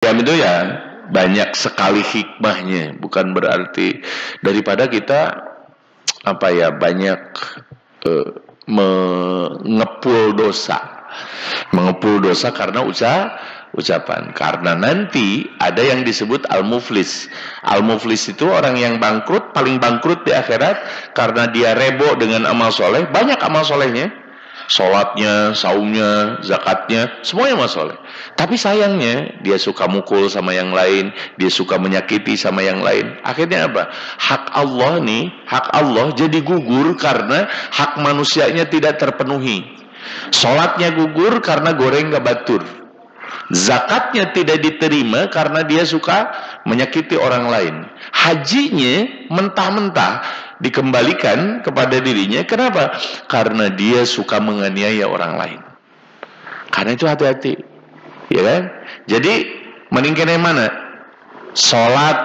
Diam itu ya banyak sekali hikmahnya, bukan berarti daripada kita banyak mengepul dosa karena ucapan. Karena nanti ada yang disebut al-muflis. Al-muflis itu orang yang bangkrut, paling bangkrut di akhirat karena dia rebo dengan amal soleh, banyak amal solehnya, sholatnya, saumnya, zakatnya, semuanya amal soleh. Tapi sayangnya dia suka mukul sama yang lain, dia suka menyakiti sama yang lain. Akhirnya apa? Hak Allah jadi gugur karena hak manusianya tidak terpenuhi. Sholatnya gugur karena goreng gak batur. Zakatnya tidak diterima karena dia suka menyakiti orang lain. Hajinya mentah-mentah dikembalikan kepada dirinya. Kenapa? Karena dia suka menganiaya orang lain. Karena itu hati-hati, ya kan? Jadi mending yang mana? Sholat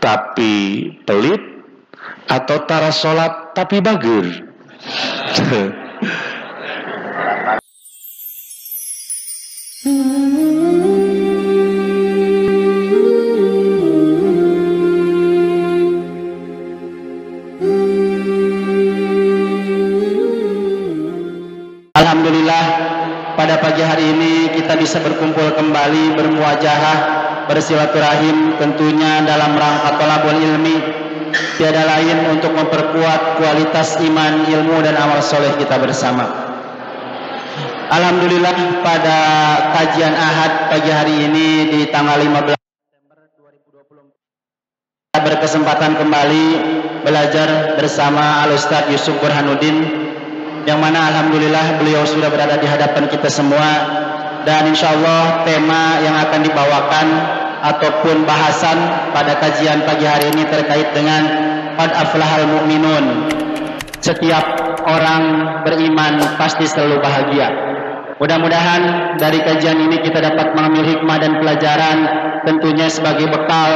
tapi pelit atau tara sholat tapi bager? Alhamdulillah, pada pagi hari ini kita bisa berkumpul kembali, bermuajahah, bersilaturahim, tentunya dalam rangka thalabul ilmi, tiada lain untuk memperkuat kualitas iman, ilmu dan amal soleh kita bersama. Alhamdulillah, pada kajian Ahad pagi hari ini di tanggal 15 September 2024 kita berkesempatan kembali belajar bersama Al-Ustadz Yusuf Burhanuddin, yang mana alhamdulillah beliau sudah berada di hadapan kita semua, dan insya Allah tema yang akan dibawakan ataupun bahasan pada kajian pagi hari ini terkait dengan qad aflahal mu'minun. Setiap orang beriman pasti selalu bahagia. Mudah-mudahan dari kajian ini kita dapat mengambil hikmah dan pelajaran, tentunya sebagai bekal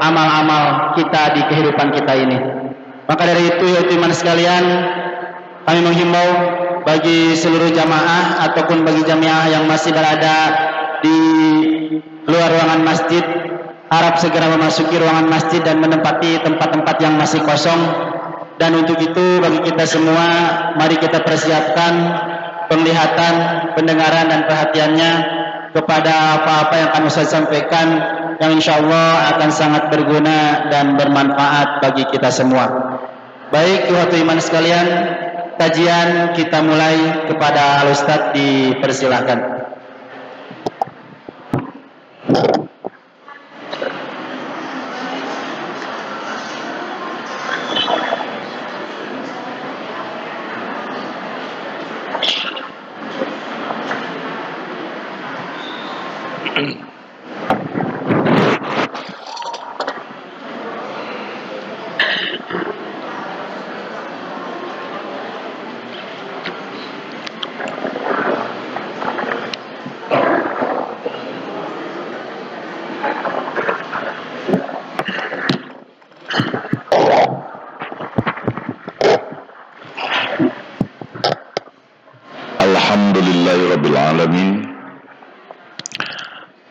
amal-amal kita di kehidupan kita ini. Maka dari itu ya teman sekalian, kami menghimbau bagi seluruh jamaah ataupun bagi jamiah yang masih berada di luar ruangan masjid, harap segera memasuki ruangan masjid dan menempati tempat-tempat yang masih kosong. Dan untuk itu bagi kita semua, mari kita persiapkan penglihatan, pendengaran dan perhatiannya kepada apa-apa yang akan Ustaz sampaikan, yang insya Allah akan sangat berguna dan bermanfaat bagi kita semua. Baik, ikhwatu iman sekalian, kajian kita mulai. Kepada Al-Ustadz dipersilahkan. Alhamdulillahirrabbilalamin,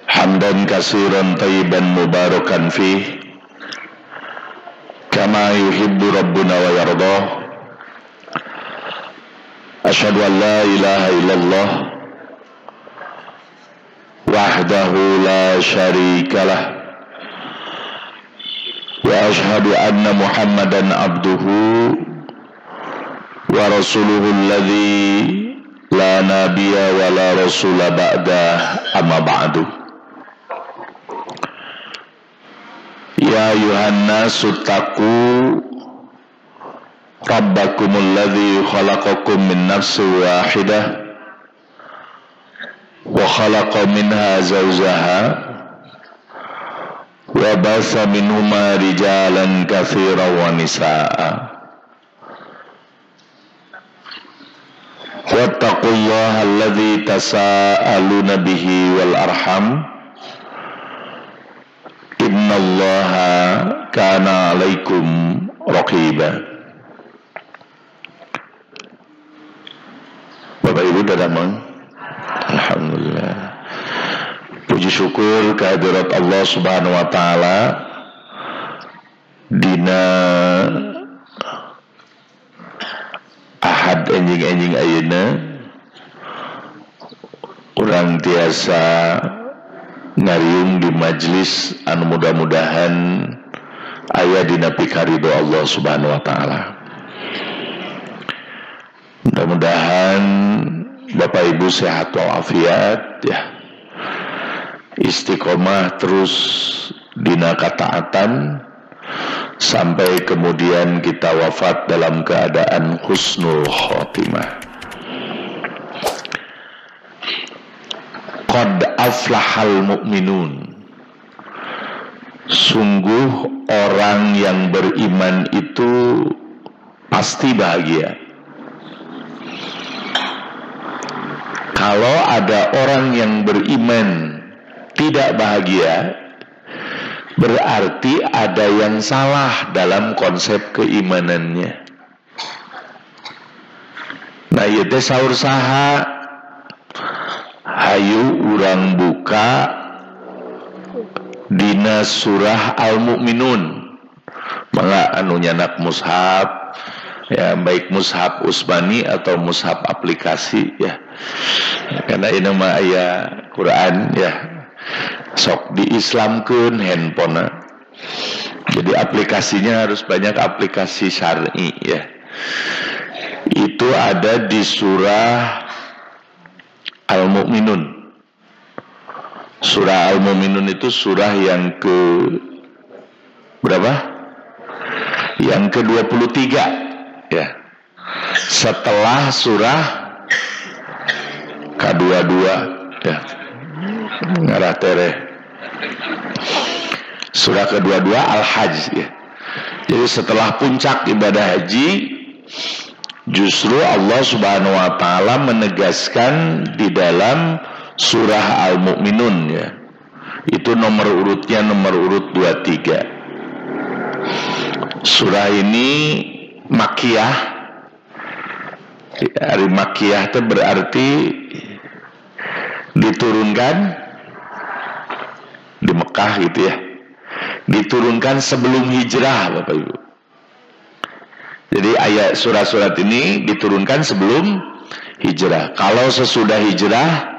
hamdan kasiran tayyiban mubarakan fih, kama yuhibbu rabbuna wa yardah. Asyhadu an la ilaha illallah wahdahu la syarikalah, wa asyhadu anna muhammadan abduhu wa rasuluhu alladhi la nabiyya wa la rasula ba'da, amma ba'du. Ya ayuhan nasu taqu rabbakumul ladzi khalaqakum min nafsin wahidah wa khalaqa minha zawjaha wa basa minhuma rijalan katsiran wa nisaa'a. Wattaqullaha alladzi tasaaluna bihi wal arham, innallaha kana 'alaikum raqiba. Bapak Ibu sudah damang? Alhamdulillah. puji syukur kehadirat Allah Subhanahu wa taala dina Ahad enjing-enjing ayeuna urang tiasa ngariung di majelis anu mudah-mudahan aya dina pikaridho Allah Subhanahu wa taala. Mudah-mudahan Bapak Ibu sehat walafiat ya. Istiqomah terus dina kataatan sampai kemudian kita wafat dalam keadaan husnul khotimah. Qad aflahal mu'minun. Sungguh orang yang beriman itu pasti bahagia. Kalau ada orang yang beriman tidak bahagia, berarti ada yang salah dalam konsep keimanannya. Nah, ieu teh saur saha? Hayu urang buka dina surah Al-Mu'minun. Mangga anu nyanak mushaf ya, baik mushaf usmani atau mushaf aplikasi ya. Karena ini mah aya Quran ya. Sok diislamkeun handphone. Jadi aplikasinya harus banyak aplikasi syar'i ya. Itu ada di surah Al-Mu'minun. Surah Al-Mu'minun itu surah yang ke berapa? Yang ke-23 ya. Setelah surah K22 ya. Ngarah tereh. Surah ke-22 Al-Hajj ya. Jadi setelah puncak ibadah haji, justru Allah Subhanahu wa taala menegaskan di dalam surah Al-Mu'minun ya. Itu nomor urutnya nomor urut 23. Surah ini Makkiyah. Hari Makkiyah itu berarti diturunkan di Mekah gitu ya. Diturunkan sebelum hijrah Bapak Ibu. Jadi ayat surat-surat ini diturunkan sebelum hijrah. Kalau sesudah hijrah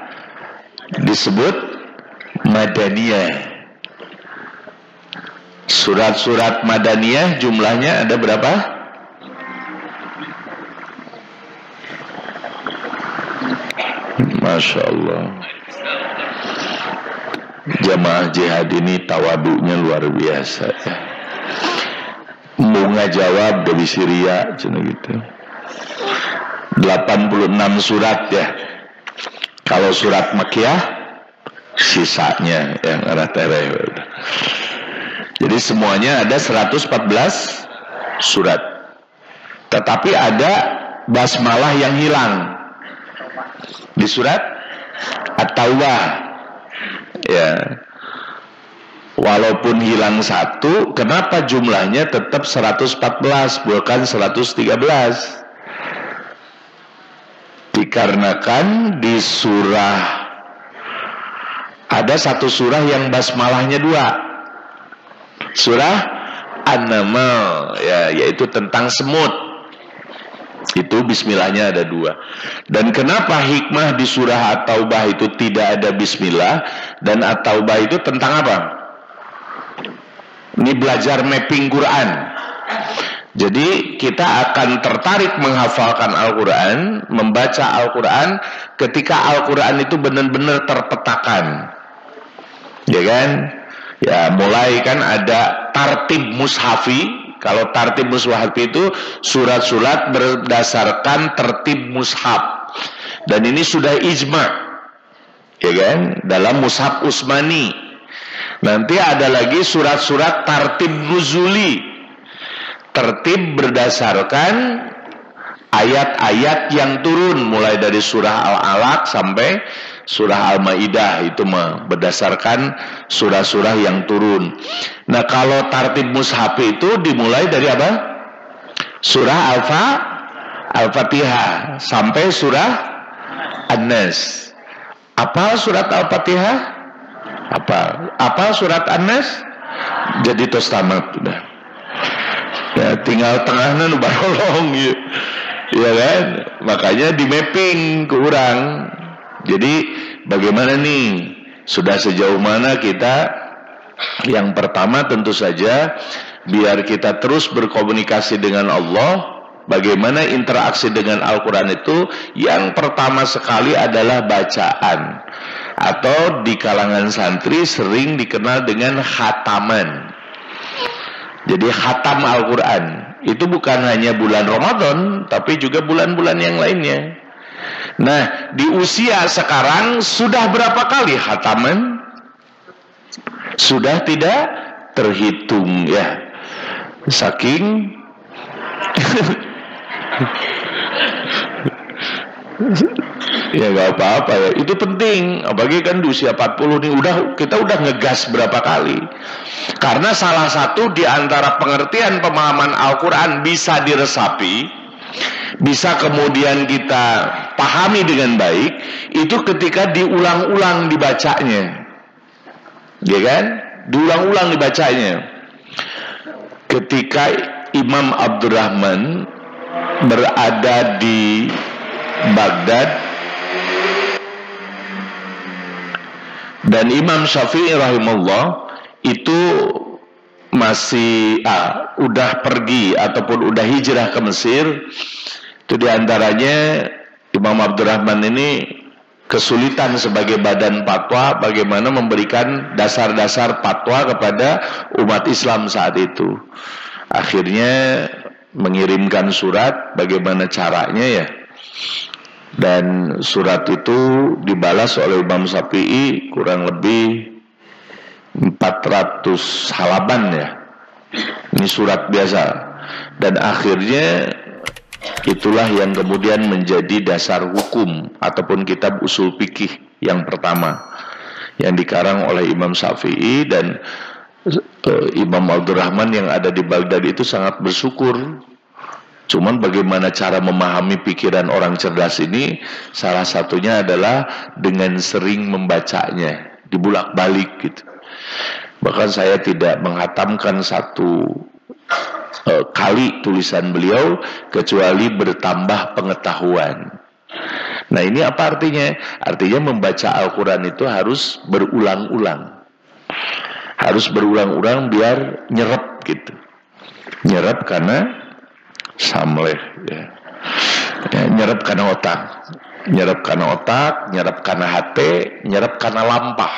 disebut Madaniyah. Surat-surat Madaniyah jumlahnya ada berapa? Masya Allah. Jamaah jihad ini tawadunya luar biasa ya. Mau ngajawab dari Syria cina gitu. 86 surat ya. Kalau surat Makkiyah sisanya yang arah tereh. Jadi semuanya ada 114 surat. Tetapi ada basmalah yang hilang di surat At-Taubah. Ya, walaupun hilang satu, kenapa jumlahnya tetap 114 bukan 113? Dikarenakan di surah ada satu surah yang basmalahnya 2, surah An-Naml ya, yaitu tentang semut. Itu bismillahnya ada 2. Dan kenapa hikmah di surah At-Taubah itu tidak ada bismillah, dan At-Taubah itu tentang apa? Ini belajar mapping Quran. Jadi kita akan tertarik menghafalkan Al-Quran, membaca Al-Quran ketika Al-Quran itu benar-benar terpetakan. Ya kan? Ya, mulai kan ada tartib mushafi. Kalau tartib mushaf itu surat-surat berdasarkan tertib mushaf. Dan ini sudah ijma, ya kan? Dalam mushaf Utsmani. Nanti ada lagi surat-surat tartib nuzuli. Tertib berdasarkan ayat-ayat yang turun, mulai dari surah Al-Alaq sampai surah Al-Maidah, itu mah berdasarkan surah-surah yang turun. Nah, kalau tartib mushaf itu dimulai dari apa? Surah Al-Fatihah sampai surah An-Nas. Apa surat Al-Fatihah? Apa surat An-Nas? Jadi tos tamat udah. Ya tinggal tengahnya nu barolong ya. Ya kan? Makanya di mapping ke orang. Jadi bagaimana nih? Sudah sejauh mana kita? Yang pertama tentu saja biar kita terus berkomunikasi dengan Allah. Bagaimana interaksi dengan Al-Quran itu? Yang pertama sekali adalah bacaan, atau di kalangan santri sering dikenal dengan khataman. Jadi khatam Al-Quran itu bukan hanya bulan Ramadan, tapi juga bulan-bulan yang lainnya. Nah, di usia sekarang sudah berapa kali khataman? Sudah tidak terhitung ya. Saking ya gak apa-apa ya, itu penting. Apalagi kan di usia 40 nih kita udah ngegas berapa kali. Karena salah satu di antara pengertian pemahaman Al-Quran bisa diresapi, bisa kemudian kita pahami dengan baik, itu ketika diulang-ulang dibacanya, ya kan? Diulang-ulang dibacanya. Ketika Imam Abdurrahman berada di Baghdad dan Imam Syafi'i rahimahullah itu masih udah pergi ataupun udah hijrah ke Mesir. Itu diantaranya Imam Abdurrahman ini kesulitan sebagai badan fatwa bagaimana memberikan dasar-dasar fatwa kepada umat Islam saat itu. Akhirnya mengirimkan surat, bagaimana caranya ya. Dan surat itu dibalas oleh Imam Syafi'i kurang lebih 400 halaman ya. Ini surat biasa. Dan akhirnya itulah yang kemudian menjadi dasar hukum ataupun kitab usul fikih yang pertama yang dikarang oleh Imam Syafi'i. Dan Imam Abdurrahman yang ada di Baghdad itu sangat bersyukur. Cuman bagaimana cara memahami pikiran orang cerdas ini? Salah satunya adalah dengan sering membacanya, dibulak-balik gitu. Bahkan saya tidak menghatamkan satu kali tulisan beliau kecuali bertambah pengetahuan. Nah ini apa artinya? Artinya membaca Al-Quran itu harus berulang-ulang. Harus berulang-ulang biar nyerap gitu. Nyerap karena samleh ya. Nyerap karena otak. Nyerap karena otak, nyerap karena hati, nyerap karena lampah.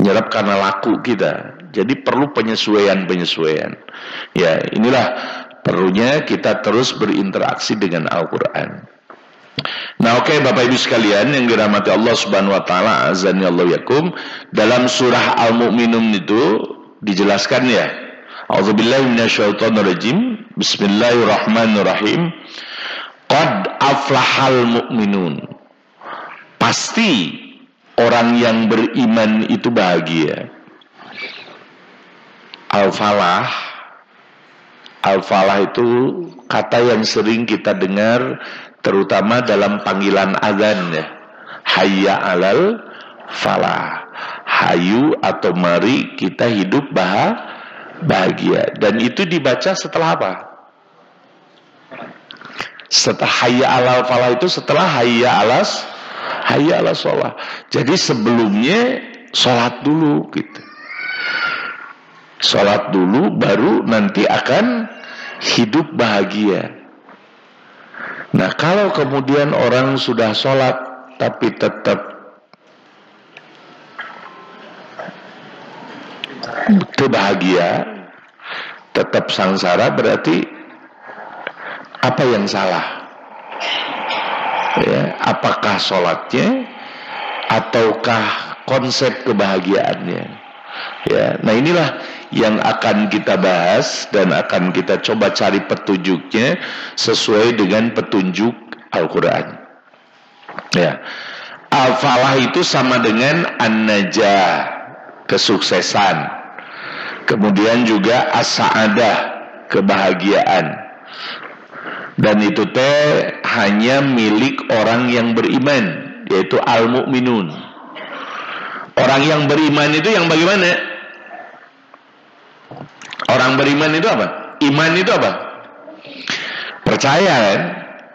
Nyerap karena laku kita. Jadi perlu penyesuaian-penyesuaian. Ya, inilah perlunya kita terus berinteraksi dengan Al-Quran. Nah, oke, Bapak Ibu sekalian yang dirahmati Allah Subhanahu wa taala, azani Allah yakum, dalam surah Al-Mu'minun itu dijelaskan ya. A'udzubillahi minasyaitonirrajim. Bismillahirrahmanirrahim. Qad aflahal mu'minun. Pasti orang yang beriman itu bahagia. Al-falah. Al-falah itu kata yang sering kita dengar terutama dalam panggilan azan ya. Hayya alal falah. Hayu atau mari kita hidup bahagia. Dan itu dibaca setelah apa? Setelah hayya alal falah itu setelah hayya alas sholat. Jadi sebelumnya sholat dulu gitu. Sholat dulu baru nanti akan hidup bahagia. Nah kalau kemudian orang sudah sholat tapi tetap bahagia, tetap sangsara, berarti apa yang salah? Ya, apakah sholatnya ataukah konsep kebahagiaannya? Ya, nah inilah yang akan kita bahas dan akan kita coba cari petunjuknya sesuai dengan petunjuk Al-Quran. Ya, al-falah itu sama dengan an-najah, kesuksesan. Kemudian juga as-sa'adah, kebahagiaan. Dan itu hanya milik orang yang beriman, yaitu al-mu'minun. Orang yang beriman itu yang bagaimana? Orang beriman itu apa? Iman itu apa? Percaya kan?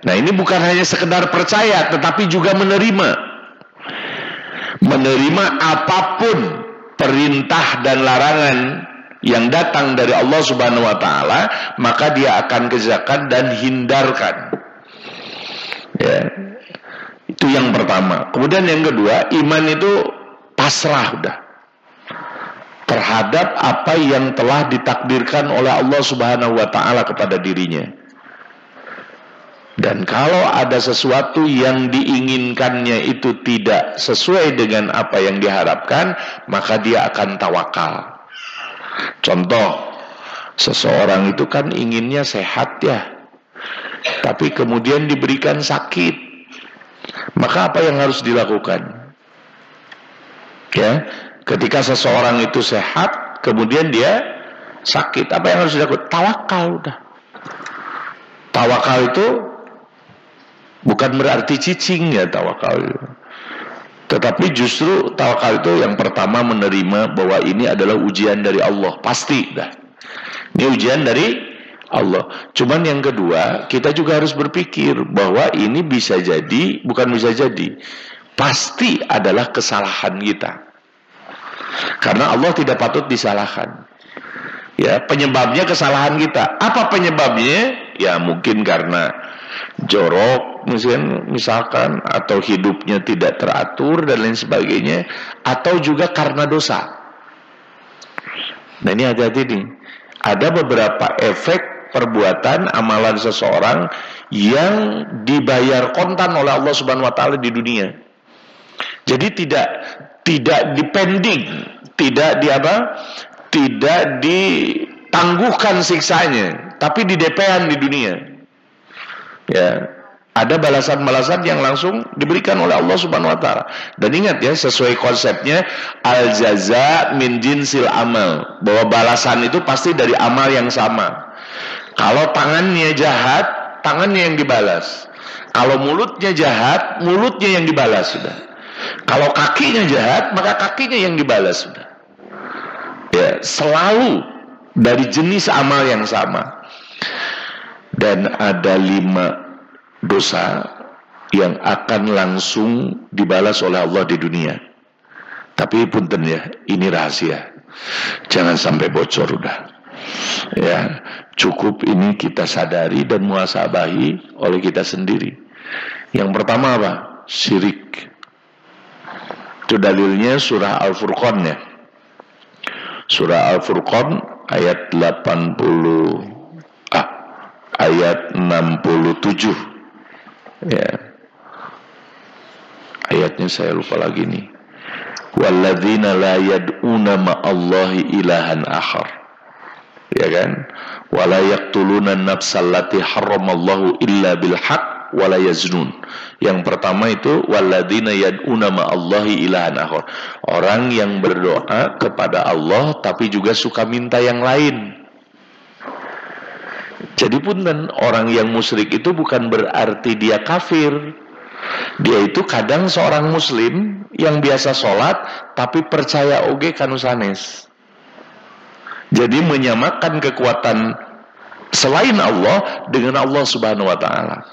Nah ini bukan hanya sekedar percaya, tetapi juga menerima. Menerima apapun perintah dan larangan yang datang dari Allah Subhanahu wa taala, maka dia akan kerjakan dan hindarkan. Ya. Itu yang pertama. Kemudian yang kedua, iman itu pasrah udah terhadap apa yang telah ditakdirkan oleh Allah Subhanahu wa taala kepada dirinya. Dan kalau ada sesuatu yang diinginkannya itu tidak sesuai dengan apa yang diharapkan, maka dia akan tawakal. Contoh, seseorang itu kan inginnya sehat ya, tapi kemudian diberikan sakit. Maka apa yang harus dilakukan? Ya, ketika seseorang itu sehat, kemudian dia sakit, apa yang harus dilakukan? Tawakal udah. Tawakal itu bukan berarti cicing ya tawakal itu. Tetapi justru tawakal itu yang pertama menerima bahwa ini adalah ujian dari Allah, pasti dah. Ini ujian dari Allah. Cuman yang kedua, kita juga harus berpikir bahwa ini bisa jadi, bukan bisa jadi, pasti adalah kesalahan kita. Karena Allah tidak patut disalahkan. Ya, penyebabnya kesalahan kita. Apa penyebabnya? Ya mungkin karena jorok misalkan, atau hidupnya tidak teratur dan lain sebagainya, atau juga karena dosa. Nah ini hati-hati nih. Ada beberapa efek perbuatan amalan seseorang yang dibayar kontan oleh Allah Subhanahu wa taala di dunia. Jadi tidak dipending, tidak ditangguhkan siksanya, tapi di DP-an di dunia. Ya, ada balasan-balasan yang langsung diberikan oleh Allah Subhanahu wa taala. Dan ingat ya, sesuai konsepnya al jaza min jinsil amal, bahwa balasan itu pasti dari amal yang sama. Kalau tangannya jahat, tangannya yang dibalas. Kalau mulutnya jahat, mulutnya yang dibalas sudah. Kalau kakinya jahat, maka kakinya yang dibalas sudah. Ya, selalu dari jenis amal yang sama. Dan ada 5 dosa yang akan langsung dibalas oleh Allah di dunia. Tapi punten ya, ini rahasia. Jangan sampai bocor udah. Ya, cukup ini kita sadari dan muhasabahi oleh kita sendiri. Yang pertama apa? Syirik. Itu dalilnya surah Al-Furqan ya. Surah Al-Furqan ayat 67. Ya. Ayatnya saya lupa lagi nih. Walladzina la yad'una ma'allahi ilahan akhar. Ya kan? Wala yaqtuluna an-nafsal lati harramallahu illa bil haqq wala yaznun. Yang pertama itu walladzina yad'una ma'allahi ilahan akhar. Orang yang berdoa kepada Allah tapi juga suka minta yang lain. Jadi punten, orang yang musyrik itu bukan berarti dia kafir. Dia itu kadang seorang muslim yang biasa sholat tapi percaya oge kanu sanes. Jadi menyamakan kekuatan selain Allah dengan Allah Subhanahu wa taala.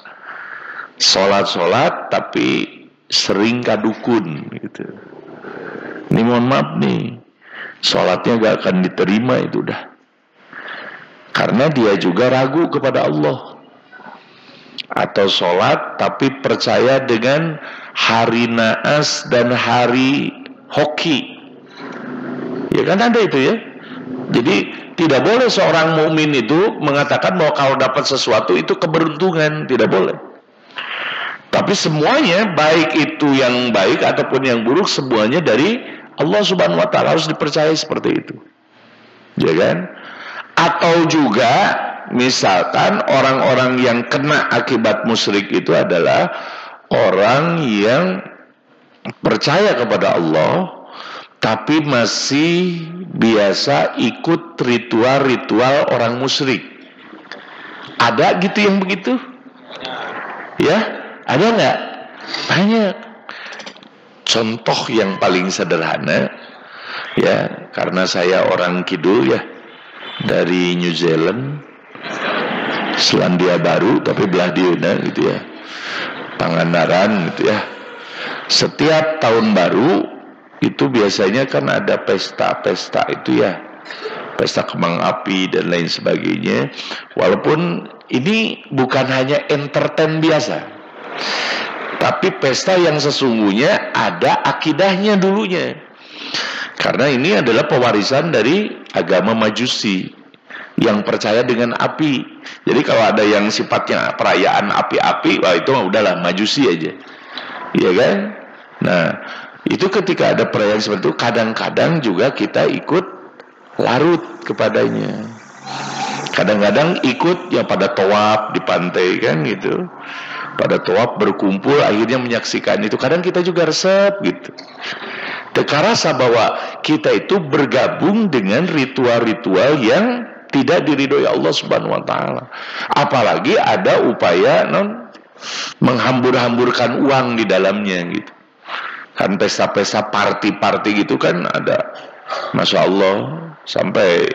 Sholat tapi sering kadukun gitu. Ini mohon maaf nih, sholatnya gak akan diterima itu dah. Karena dia juga ragu kepada Allah. Atau sholat tapi percaya dengan hari naas dan hari hoki. Ya kan ada itu ya. Jadi tidak boleh seorang mukmin itu mengatakan bahwa kalau dapat sesuatu itu keberuntungan, tidak boleh. Tapi semuanya, baik itu yang baik ataupun yang buruk, semuanya dari Allah Subhanahu wa taala, harus dipercayai seperti itu. Ya kan? Atau juga misalkan orang-orang yang kena akibat musyrik itu adalah orang yang percaya kepada Allah tapi masih biasa ikut ritual-ritual orang musyrik. Ada gitu yang begitu? Ya, ada nggak? Banyak. contoh yang paling sederhana, ya, karena saya orang kidul ya, dari New Zealand, Selandia Baru, tapi belah diuna gitu ya, Pangandaran gitu ya. Setiap tahun baru itu biasanya kan ada pesta-pesta itu ya, pesta kembang api dan lain sebagainya. Walaupun ini bukan hanya entertain biasa, tapi pesta yang sesungguhnya ada akidahnya dulunya. Karena ini adalah pewarisan dari agama Majusi yang percaya dengan api. Jadi kalau ada yang sifatnya perayaan api-api, wah itu udahlah Majusi aja, iya kan? Nah, itu ketika ada perayaan seperti itu, kadang-kadang juga kita ikut larut kepadanya. Kadang-kadang ikut ya pada tawaf di pantai kan gitu, pada tawaf berkumpul akhirnya menyaksikan itu. Kadang kita juga resep gitu. Terasa bahwa kita itu bergabung dengan ritual-ritual yang tidak diridhoi Allah Subhanahu wa taala. Apalagi ada upaya menghambur-hamburkan uang di dalamnya gitu. Kan pesta-pesta party-party gitu kan ada. Masya Allah, sampai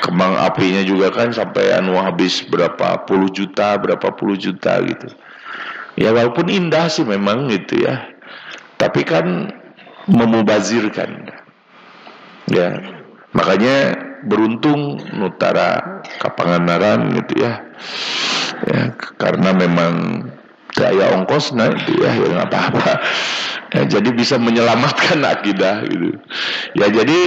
kembang apinya juga kan sampai habis berapa puluh juta gitu. Ya walaupun indah sih memang gitu ya, tapi kan memubazirkan. Ya, makanya beruntung Nutara Kapangandaran gitu ya. Ya, karena memang daya ongkosnya itu ya nggak apa-apa. Ya, jadi bisa menyelamatkan akidah gitu. Ya jadi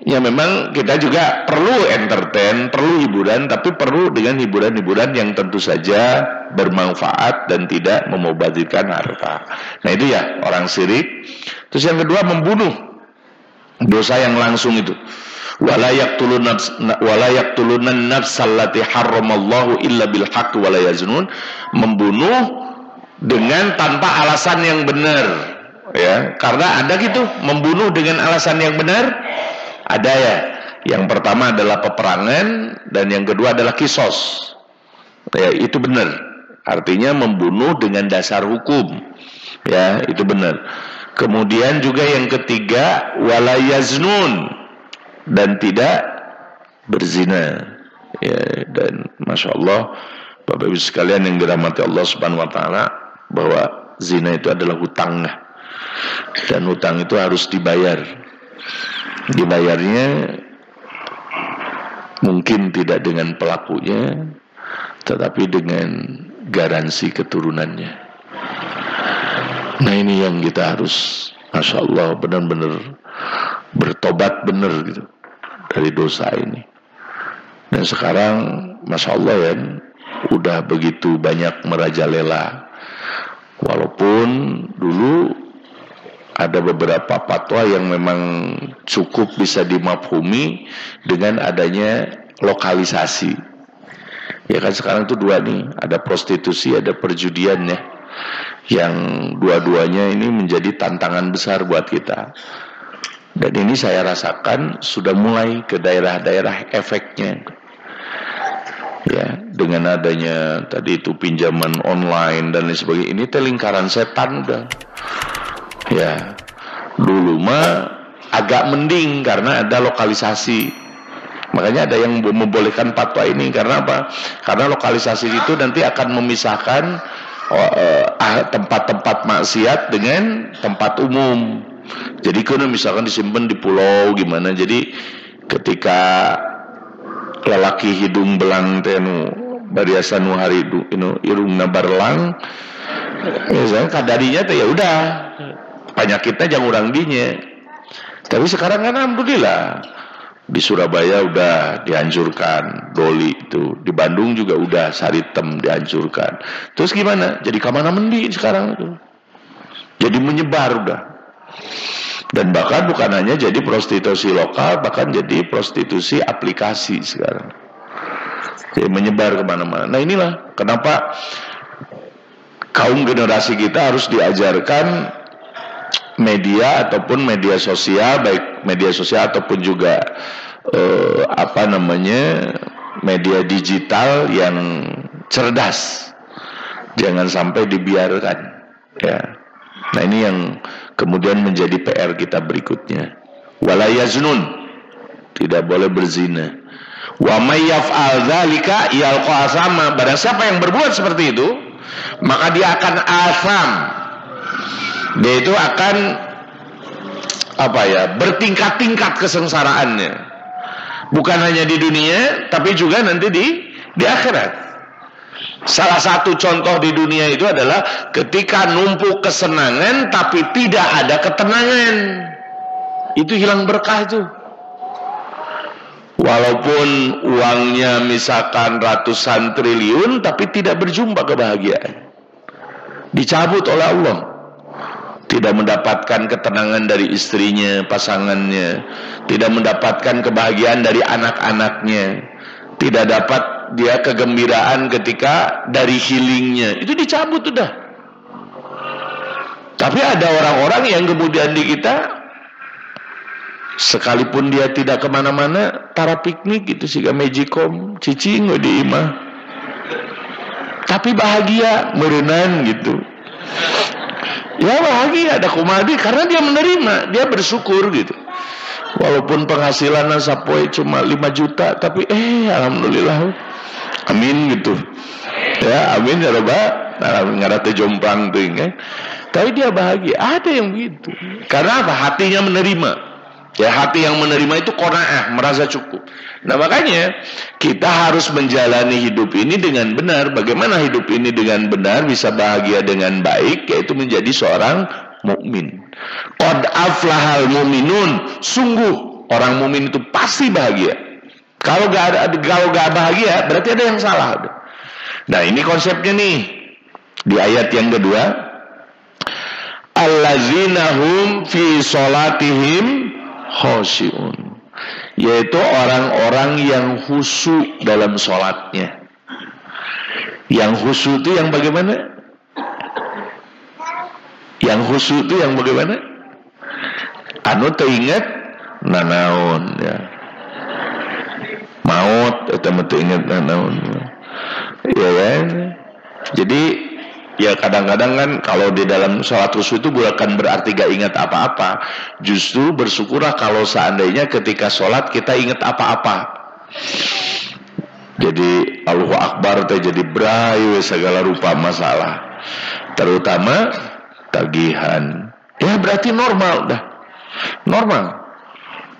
ya memang kita juga perlu entertain, perlu hiburan, tapi perlu dengan hiburan-hiburan yang tentu saja bermanfaat dan tidak memubazirkan harta. Nah itu ya orang syirik. Terus yang kedua membunuh, dosa yang langsung itu. Wala yaqtulunan nafsal lati harramallahu illa bil haqqi wala yaznun, membunuh dengan tanpa alasan yang benar. Ya, karena ada gitu membunuh dengan alasan yang benar. Ada ya. Yang pertama adalah peperangan dan yang kedua adalah kisos. Ya, itu benar. Artinya membunuh dengan dasar hukum. Ya, itu benar. Kemudian juga yang ketiga wala yaznun, dan tidak berzina. Ya, dan Masya Allah Bapak Ibu sekalian yang dirahmati Allah Subhanahu wa taala, bahwa zina itu adalah hutangnya. Dan hutang itu harus dibayar. Dibayarnya mungkin tidak dengan pelakunya, tetapi dengan garansi keturunannya. Nah ini yang kita harus, Masya Allah, benar-benar bertobat benar gitu dari dosa ini. Dan sekarang Masya Allah ya, udah begitu banyak merajalela. Walaupun dulu ada beberapa fatwa yang memang cukup bisa dimafhumi dengan adanya lokalisasi. Ya kan sekarang itu dua nih, ada prostitusi, ada perjudian ya. Yang dua-duanya ini menjadi tantangan besar buat kita. Dan ini saya rasakan sudah mulai ke daerah-daerah efeknya. Ya, dengan adanya tadi itu pinjaman online dan lain sebagainya, ini lingkaran setan udah. Ya, dulu mah agak mending karena ada lokalisasi. Makanya ada yang membolehkan fatwa ini. Karena apa? Karena lokalisasi itu nanti akan memisahkan tempat-tempat maksiat dengan tempat umum. Jadi kalau misalkan disimpan di pulau gimana, jadi ketika lelaki hidung belang tenu bariasan hari irung nabarlang, misalnya kadarinya tuh ya udah penyakitnya jangan urang dinya. Tapi sekarang kan alhamdulillah di Surabaya udah dihancurkan doli itu, di Bandung juga udah Saritem dihancurkan. Terus gimana? Jadi kemana mendi sekarang itu? Jadi menyebar udah. Dan bahkan bukan hanya jadi prostitusi lokal, bahkan jadi prostitusi aplikasi sekarang. Jadi menyebar kemana-mana. Nah inilah kenapa kaum generasi kita harus diajarkan media ataupun media sosial, baik media sosial ataupun juga media digital yang cerdas. Jangan sampai dibiarkan. Ya. Nah ini yang Kemudian menjadi PR kita berikutnya. Wala yaznun, tidak boleh berzina. Wa may yaf'al dzalika yalqa asama, barang siapa yang berbuat seperti itu, maka dia akan asam. Dia itu akan bertingkat-tingkat kesengsaraannya. Bukan hanya di dunia, tapi juga nanti di akhirat. Salah satu contoh di dunia itu adalah ketika numpuk kesenangan tapi tidak ada ketenangan. Itu hilang berkah itu. Walaupun uangnya misalkan ratusan triliun, tapi tidak berjumpa kebahagiaan. Dicabut oleh Allah. Tidak mendapatkan ketenangan dari istrinya, pasangannya. Tidak mendapatkan kebahagiaan dari anak-anaknya. Tidak dapat dia kegembiraan ketika dari healingnya. Itu dicabut udah. Tapi ada orang-orang yang kemudian di kita, sekalipun dia tidak kemana-mana, tara piknik gitu sih, magicom, cicing di imah, tapi bahagia, merenan gitu. Ya bahagia, ada kumadi, karena dia menerima, dia bersyukur gitu. Walaupun penghasilannya sapoe cuma 5 juta, tapi alhamdulillah, amin gitu. Ya amin ya Rabbah, ngarate jompang tuh kan. Tapi dia bahagia, ada yang begitu. Karena apa? Hatinya menerima. Ya, hati yang menerima itu qanaah, merasa cukup. Nah makanya kita harus menjalani hidup ini dengan benar. Bagaimana hidup ini dengan benar bisa bahagia dengan baik, yaitu menjadi seorang mukmin. Qad aflahal mu'minun, sungguh orang mukmin itu pasti bahagia. Kalau gak bahagia berarti ada yang salah. Nah ini konsepnya nih di ayat yang kedua, allazina hum fi sholatihim khosyi'un, yaitu orang-orang yang khusyuk dalam sholatnya. Yang khusyuk itu yang bagaimana? Yang khusyuk itu yang bagaimana? Anu teringat nanaon ya, maut atau teringat nanaon ya kan? Jadi ya kadang-kadang kan kalau di dalam sholat khusyuk itu bukan berarti gak ingat apa-apa. Justru bersyukurlah kalau seandainya ketika sholat kita ingat apa-apa. Jadi Allahu Akbar jadi berayu segala rupa masalah, terutama tagihan. Ya berarti normal dah, normal.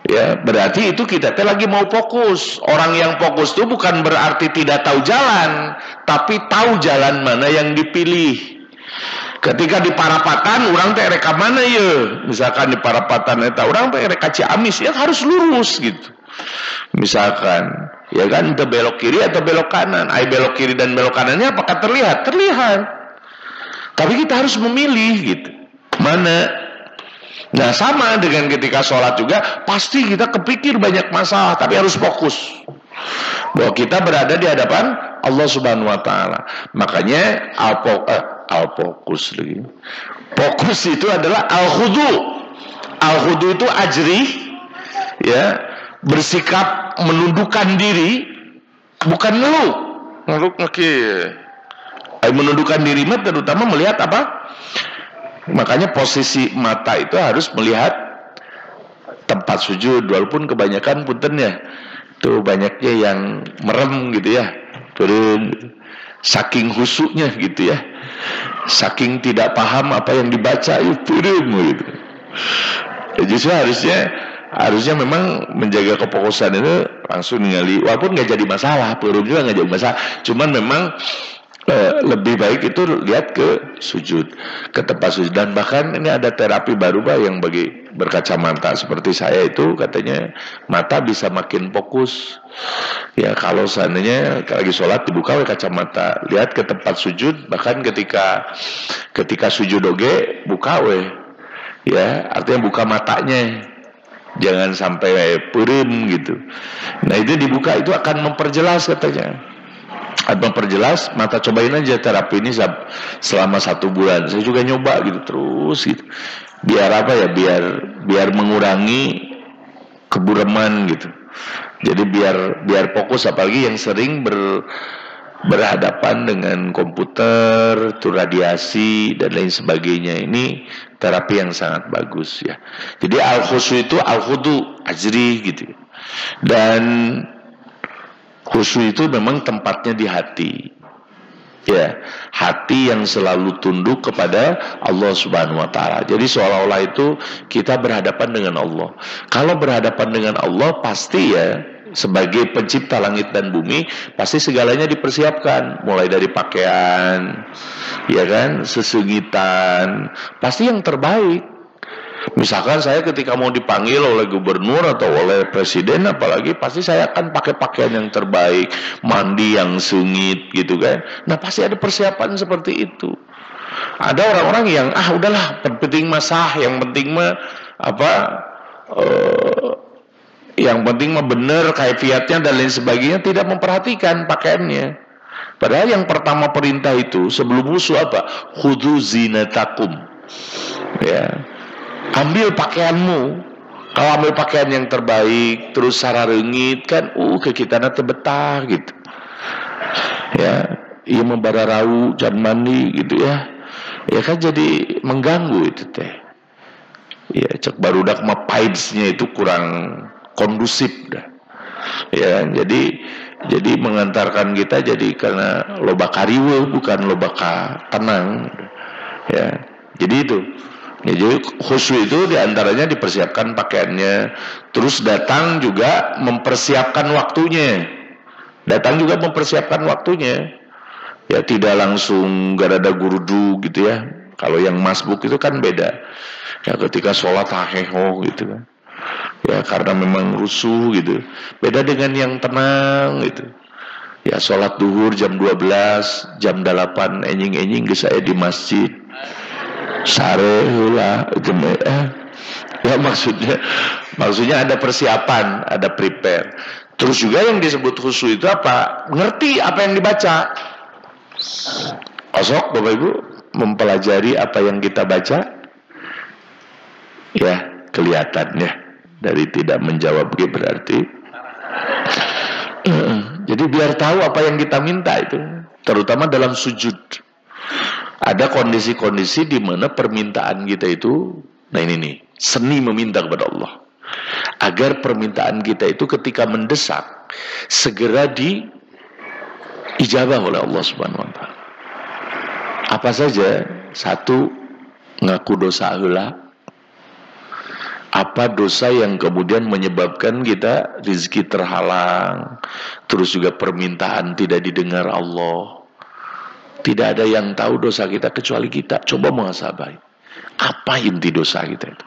Ya berarti itu kita lagi mau fokus. Orang yang fokus itu bukan berarti tidak tahu jalan, tapi tahu jalan mana yang dipilih. Ketika di Parapatan orang teh reka mana ya? Misalkan di Parapatan eta orang teh reka Ciamis, ya harus lurus gitu. Misalkan, ya kan entah belok kiri atau belok kanan. Ai belok kiri dan belok kanannya apakah terlihat? Terlihat. Tapi kita harus memilih gitu. Mana? Nah sama dengan ketika sholat juga, pasti kita kepikir banyak masalah, tapi harus fokus bahwa kita berada di hadapan Allah Subhanahu Wa Taala. Makanya al-fokus lagi. Fokus itu adalah al-khudu. Al-khudu itu ajri, ya, bersikap menundukkan diri, bukan ngeluk. Ngeluk menundukkan diri terutama melihat apa? Makanya posisi mata itu harus melihat tempat sujud, walaupun kebanyakan puntennya tuh banyaknya yang merem gitu ya, turun saking khusyuknya gitu ya, saking tidak paham apa yang dibaca itu turun gitu. Justru harusnya memang menjaga kefokusan itu langsung ningali, walaupun nggak jadi masalah, turun juga nggak jadi masalah, cuman memang lebih baik itu lihat ke sujud, ke tempat sujud. Dan bahkan ini ada terapi baru Pak yang bagi berkacamata seperti saya itu, katanya mata bisa makin fokus. Ya kalau seandainya lagi sholat dibuka kacamata, lihat ke tempat sujud, bahkan ketika sujud oge buka ya, artinya buka matanya, jangan sampai purim gitu. Nah itu dibuka, itu akan memperjelas katanya. Memperjelas mata. Cobain aja terapi ini selama 1 bulan. Saya juga nyoba gitu terus gitu. Biar apa ya? Biar mengurangi kebureman gitu. Jadi biar fokus, apalagi yang sering berhadapan dengan komputer, tuh radiasi dan lain sebagainya, ini terapi yang sangat bagus ya. Jadi al-khusyu itu al-khudu, ajri gitu. Dan khusyu itu memang tempatnya di hati. Ya, hati yang selalu tunduk kepada Allah Subhanahu wa taala. Jadi seolah-olah itu kita berhadapan dengan Allah. Kalau berhadapan dengan Allah pasti ya, sebagai pencipta langit dan bumi, pasti segalanya dipersiapkan, mulai dari pakaian, ya kan, sesungitan, pasti yang terbaik. Misalkan saya ketika mau dipanggil oleh gubernur atau oleh presiden apalagi, pasti saya akan pakai pakaian yang terbaik, mandi yang sungit gitu kan. Nah pasti ada persiapan seperti itu. Ada orang-orang yang udahlah, penting mah sah, yang penting mah yang penting mah bener kaifiatnya dan lain sebagainya, tidak memperhatikan pakaiannya. Padahal yang pertama perintah itu sebelum wudu apa? Khudzu zinatakum. Ya. Ambil pakaianmu. Kalau ambil pakaian yang terbaik, terus sararengit kan, ke kita nanti betah gitu. Ya, iya membararau jangan mandi gitu ya. Ya kan jadi mengganggu itu teh. Ya, cek barudak mah vibes-nya itu kurang kondusif dah. Ya, jadi mengantarkan kita jadi karena loba kariwe bukan loba tenang. Ya. Jadi itu. Ya, jadi khusyuk itu diantaranya dipersiapkan pakaiannya, terus datang juga mempersiapkan waktunya. Datang juga mempersiapkan waktunya. Ya tidak langsung garada gurudu gitu ya. Kalau yang masbuk itu kan beda. Ya ketika sholat haheho gitu kan. Ya karena memang rusuh gitu. Beda dengan yang tenang gitu. Ya sholat duhur jam 12, jam 8 enjing-enjing geus aya di masjid. Sare heula ya maksudnya ada persiapan, ada prepare. Terus juga yang disebut khusyuk itu apa? Ngerti apa yang dibaca. Osok Bapak Ibu mempelajari apa yang kita baca. Ya, kelihatannya dari tidak menjawab berarti. Jadi biar tahu apa yang kita minta itu, terutama dalam sujud. Ada kondisi-kondisi di mana permintaan kita itu, nah ini nih, seni meminta kepada Allah. Agar permintaan kita itu ketika mendesak, segera diijabah oleh Allah Subhanahu wa taala. Apa saja? Satu, ngaku dosa heula. Apa dosa yang kemudian menyebabkan kita rezeki terhalang, terus juga permintaan tidak didengar Allah. Tidak ada yang tahu dosa kita kecuali kita. Coba muhasabah. Apa inti dosa kita itu?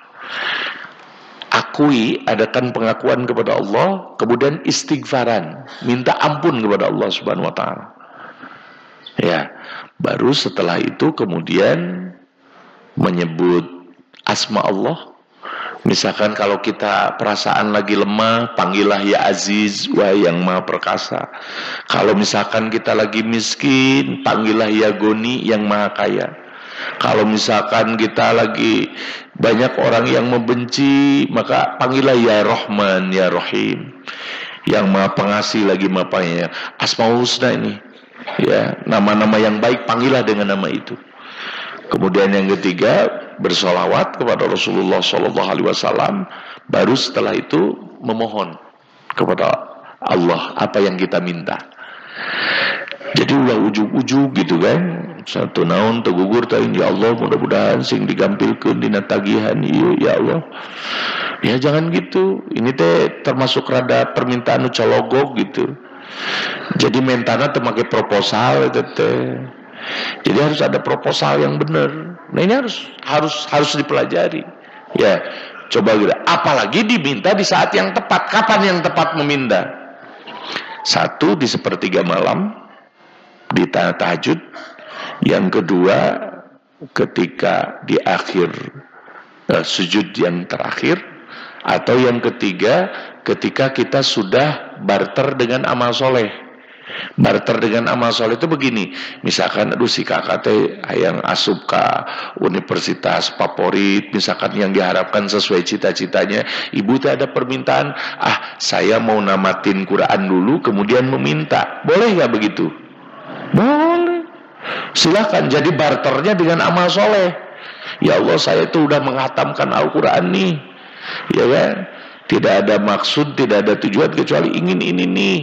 Akui, adakan pengakuan kepada Allah, kemudian istighfaran, minta ampun kepada Allah Subhanahu wa taala. Ya, baru setelah itu kemudian menyebut asma Allah. Misalkan kalau kita perasaan lagi lemah, panggillah ya Aziz, wahai yang maha perkasa. Kalau misalkan kita lagi miskin, panggillah ya Goni, yang maha kaya. Kalau misalkan kita lagi banyak orang yang membenci, maka panggillah ya Rahman, ya Rahim, yang maha pengasih lagi maha penyayang. Asmaul Husna ini, ya, nama-nama yang baik, panggillah dengan nama itu. Kemudian yang ketiga, bersolawat kepada Rasulullah SAW. Baru setelah itu memohon kepada Allah apa yang kita minta. Jadi ulah ujug-ujug gitu kan. Satu naon tegugur tain, ya Allah mudah-mudahan sing digampilkeun dina tagihan ieu ya Allah. Ya jangan gitu. Ini teh termasuk rada permintaan nu cologog gitu. Jadi mentana teu make proposal itu teh. Jadi harus ada proposal yang benar. Nah ini harus dipelajari. Ya, coba gitu. Apalagi diminta di saat yang tepat. Kapan yang tepat meminta? Satu, di sepertiga malam, di tahajud. Yang kedua, ketika di akhir sujud yang terakhir. Atau yang ketiga, ketika kita sudah barter dengan amal soleh. Barter dengan amal soleh itu begini. Misalkan aduh si kakak teh yang asup ke universitas favorit, misalkan yang diharapkan sesuai cita-citanya, ibu teh ada permintaan, saya mau namatin Quran dulu kemudian meminta, boleh nggak begitu? Boleh. Silakan jadi barternya dengan amal soleh. Ya Allah, saya itu udah menghatamkan Al-Quran nih, ya kan? Tidak ada maksud, tidak ada tujuan kecuali ingin ini nih.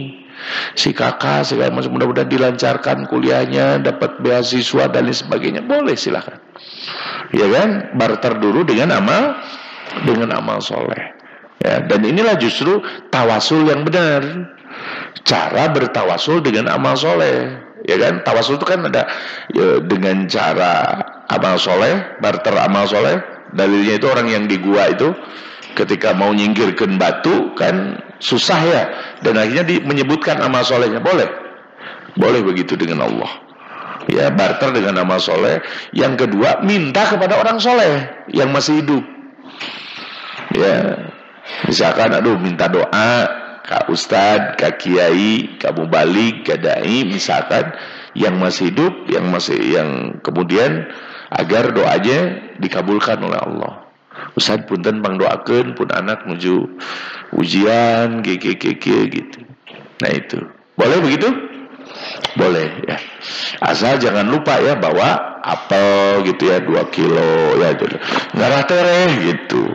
Si kakak segala macam, mudah-mudahan dilancarkan kuliahnya, dapat beasiswa dan lain sebagainya. Boleh, silakan. Ya kan? Barter dulu dengan amal soleh. Ya, dan inilah justru tawasul yang benar. Cara bertawasul dengan amal soleh, ya kan? Tawasul itu kan ada ya, dengan cara amal soleh, barter amal soleh. Dalilnya itu orang yang di gua itu ketika mau nyingkirkan batu kan susah ya, dan akhirnya menyebutkan amal solehnya. Boleh begitu dengan Allah. Ya, barter dengan amal soleh. Yang kedua, minta kepada orang soleh yang masih hidup. Ya, misalkan aduh minta doa Kak Ustadz, Kak Kiai, Kak Mubalik, Kak Dai, misalkan yang masih hidup, yang kemudian agar doanya dikabulkan oleh Allah. Ustadz punten pang doakeun pun anak menuju ujian gitu. Nah itu boleh begitu? Boleh ya. Asal jangan lupa ya bawa apel gitu ya 2 kilo ya, ngarah tereh gitu.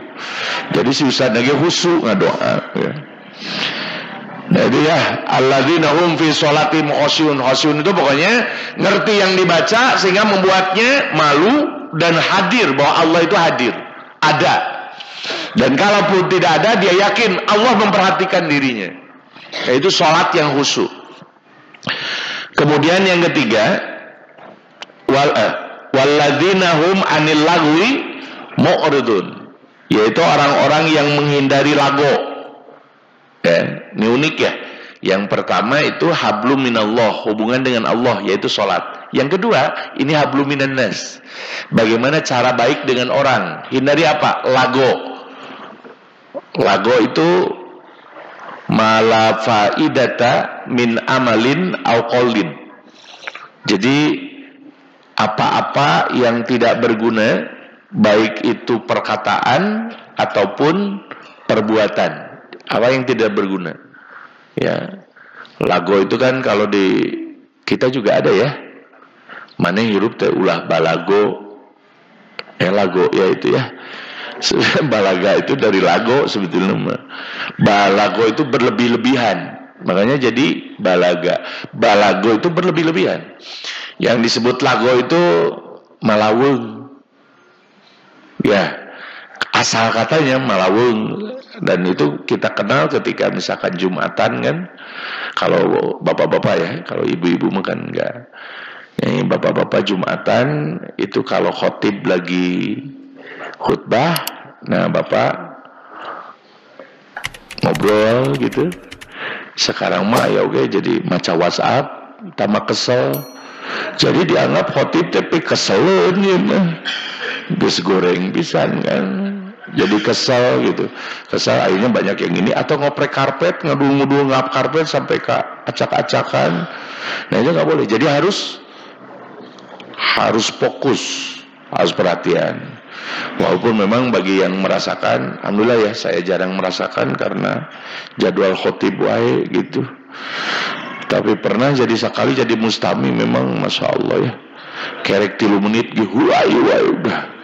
Jadi si Ustadz lagi khusyuk ngadoa ya. Jadi ya, alladzina hum fi sholatihim khushu'un. Khushu'un itu pokoknya ngerti yang dibaca sehingga membuatnya malu dan hadir bahwa Allah itu hadir, ada. Dan kalaupun tidak ada, dia yakin Allah memperhatikan dirinya. Yaitu sholat yang khusyuk. Kemudian yang ketiga, walladzina hum anil lagwi mu'ridun, yaitu orang-orang yang menghindari lago. Ya, ini unik ya. Yang pertama itu hablum minallah, hubungan dengan Allah, yaitu sholat. Yang kedua, ini hablum minan nas, bagaimana cara baik dengan orang. Hindari apa? Lago. Lago itu mala faidata min amalin au qaulin. Jadi apa-apa yang tidak berguna, baik itu perkataan ataupun perbuatan. Apa yang tidak berguna, ya. Lago itu kan kalau di kita juga ada ya. Mana hirup teh ulah balago, lago ya itu ya. Balaga itu dari lago sebetulnya. Balago itu berlebih-lebihan, makanya jadi balaga. Balago itu berlebih-lebihan. Yang disebut lago itu malawung, ya. Asal katanya malawung. Dan itu kita kenal ketika misalkan Jumatan kan. Kalau bapak-bapak ya, kalau ibu-ibu makan enggak. Ini bapak-bapak Jumatan itu kalau khotib lagi khutbah, nah bapak ngobrol gitu. Sekarang mah ya oke jadi maca WhatsApp, tambah kesel. Jadi dianggap khotib tapi keselun ya mah. Geus goreng pisan kan. Jadi kesel gitu. Kesel akhirnya banyak yang ini. Atau ngoprek karpet, ngedul-ngedul ngap karpet sampai ke acak-acakan. Nah itu gak boleh. Jadi harus fokus, harus perhatian. Walaupun memang bagi yang merasakan, alhamdulillah ya saya jarang merasakan karena jadwal khotib wae gitu. Tapi pernah jadi sekali jadi mustami memang Masya Allah ya. Kerek 3 menit gitu udah.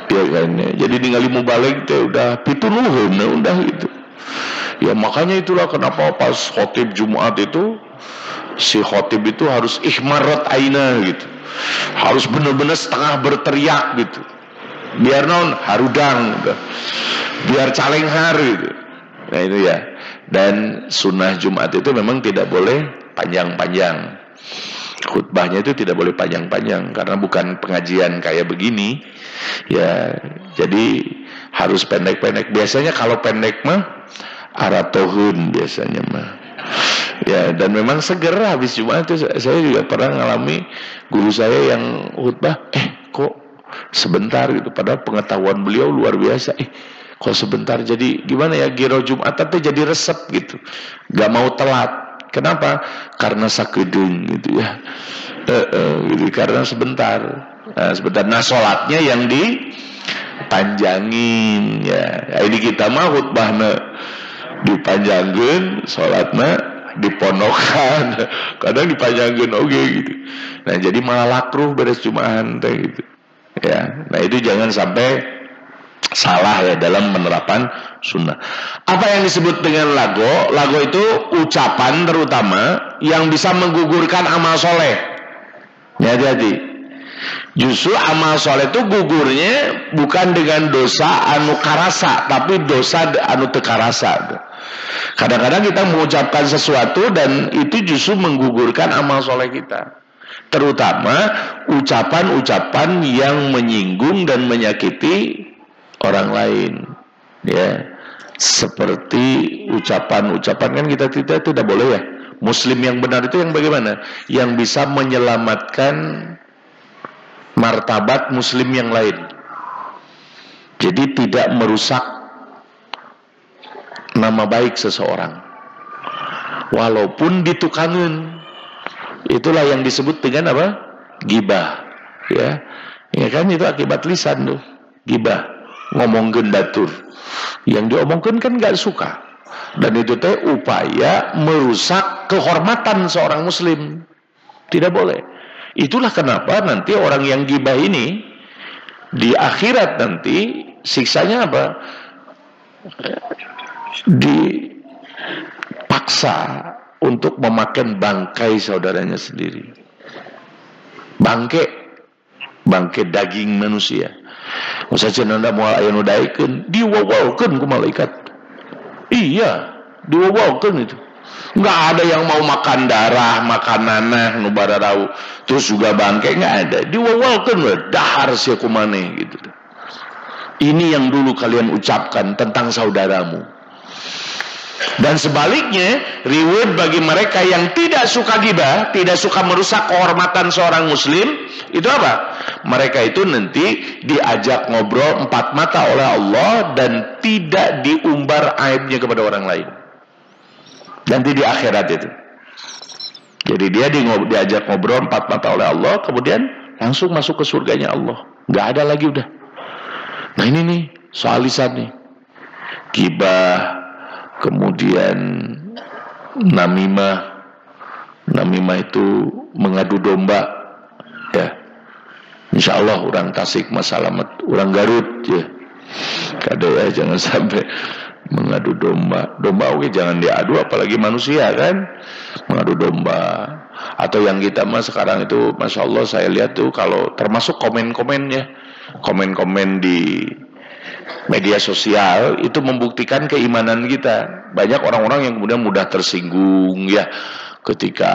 Ya kan, jadi ningali mubalik teh udah pituluheun udah gitu. Ya makanya itulah kenapa pas khotib Jumat itu si khotib itu harus ihmarat aina gitu. Harus benar-benar setengah berteriak gitu. Biar non harudang gitu. Biar calenghar gitu. Nah itu ya. Dan sunnah Jumat itu memang tidak boleh panjang-panjang. Khutbahnya itu tidak boleh panjang-panjang karena bukan pengajian kayak begini ya, jadi harus pendek-pendek. Biasanya kalau pendek mah aratohun biasanya mah ya, dan memang seger habis Jumat itu. Saya juga pernah ngalami guru saya yang khutbah kok sebentar gitu, padahal pengetahuan beliau luar biasa. Kok sebentar, jadi gimana ya, giro Jumat tapi jadi resep gitu, gak mau telat. Kenapa? Karena sakedung gitu ya. Gitu, karena sebentar. Sebentar. Nah, sholatnya yang dipanjangin ya. Ini kita mah khutbahna dipanjangin, sholatnya diponokan, kadang dipanjangin oke gitu. Nah jadi malah lakruh beres Jumatan gitu. Ya, nah itu jangan sampai salah ya dalam penerapan sunnah. Apa yang disebut dengan lago? Lago itu ucapan terutama yang bisa menggugurkan amal soleh. Ya, hati-hati. Justru amal soleh itu gugurnya bukan dengan dosa anu karasa, tapi dosa anu tekarasa. Kadang-kadang kita mengucapkan sesuatu dan itu justru menggugurkan amal soleh kita. Terutama ucapan-ucapan yang menyinggung dan menyakiti orang lain, ya, seperti ucapan-ucapan kan kita tidak boleh ya. Muslim yang benar itu yang bagaimana? Yang bisa menyelamatkan martabat Muslim yang lain. Jadi tidak merusak nama baik seseorang, walaupun ditukanun. Itulah yang disebut dengan apa? Gibah, ya. Ya kan itu akibat lisan tuh, gibah, ngomongkeun batur. Yang diomongkan kan nggak suka, dan itu teh upaya merusak kehormatan seorang muslim. Tidak boleh. Itulah kenapa nanti orang yang gibah ini di akhirat nanti siksanya apa? Dipaksa untuk memakan bangkai saudaranya sendiri. Bangke daging manusia. Masa cenanda moal aya nu daekeun, diwawalkeun ku malaikat. Iya, diwawalkeun itu. Enggak ada yang mau makan darah, makan nanah nu bararau, terus juga bangke enggak ada. Diwawalkeun we dahar sia kumaneh gitu. Ini yang dulu kalian ucapkan tentang saudaramu. Dan sebaliknya, reward bagi mereka yang tidak suka gibah, tidak suka merusak kehormatan seorang muslim, itu apa? Mereka itu nanti diajak ngobrol empat mata oleh Allah dan tidak diumbar aibnya kepada orang lain. Nanti di akhirat itu. Jadi dia diajak ngobrol empat mata oleh Allah, kemudian langsung masuk ke surganya Allah. Nggak ada lagi udah. Nah ini nih soal lisan nih. Gibah, kemudian namimah itu mengadu domba, ya. Insya Allah orang Tasik masalamet, orang Garut ya. Kado ya jangan sampai mengadu domba. Domba oke jangan diadu, apalagi manusia kan mengadu domba. Atau yang kita mah sekarang itu, masya Allah saya lihat tuh kalau termasuk komen-komennya, komen-komen di media sosial itu membuktikan keimanan kita. Banyak orang-orang yang kemudian mudah tersinggung ya ketika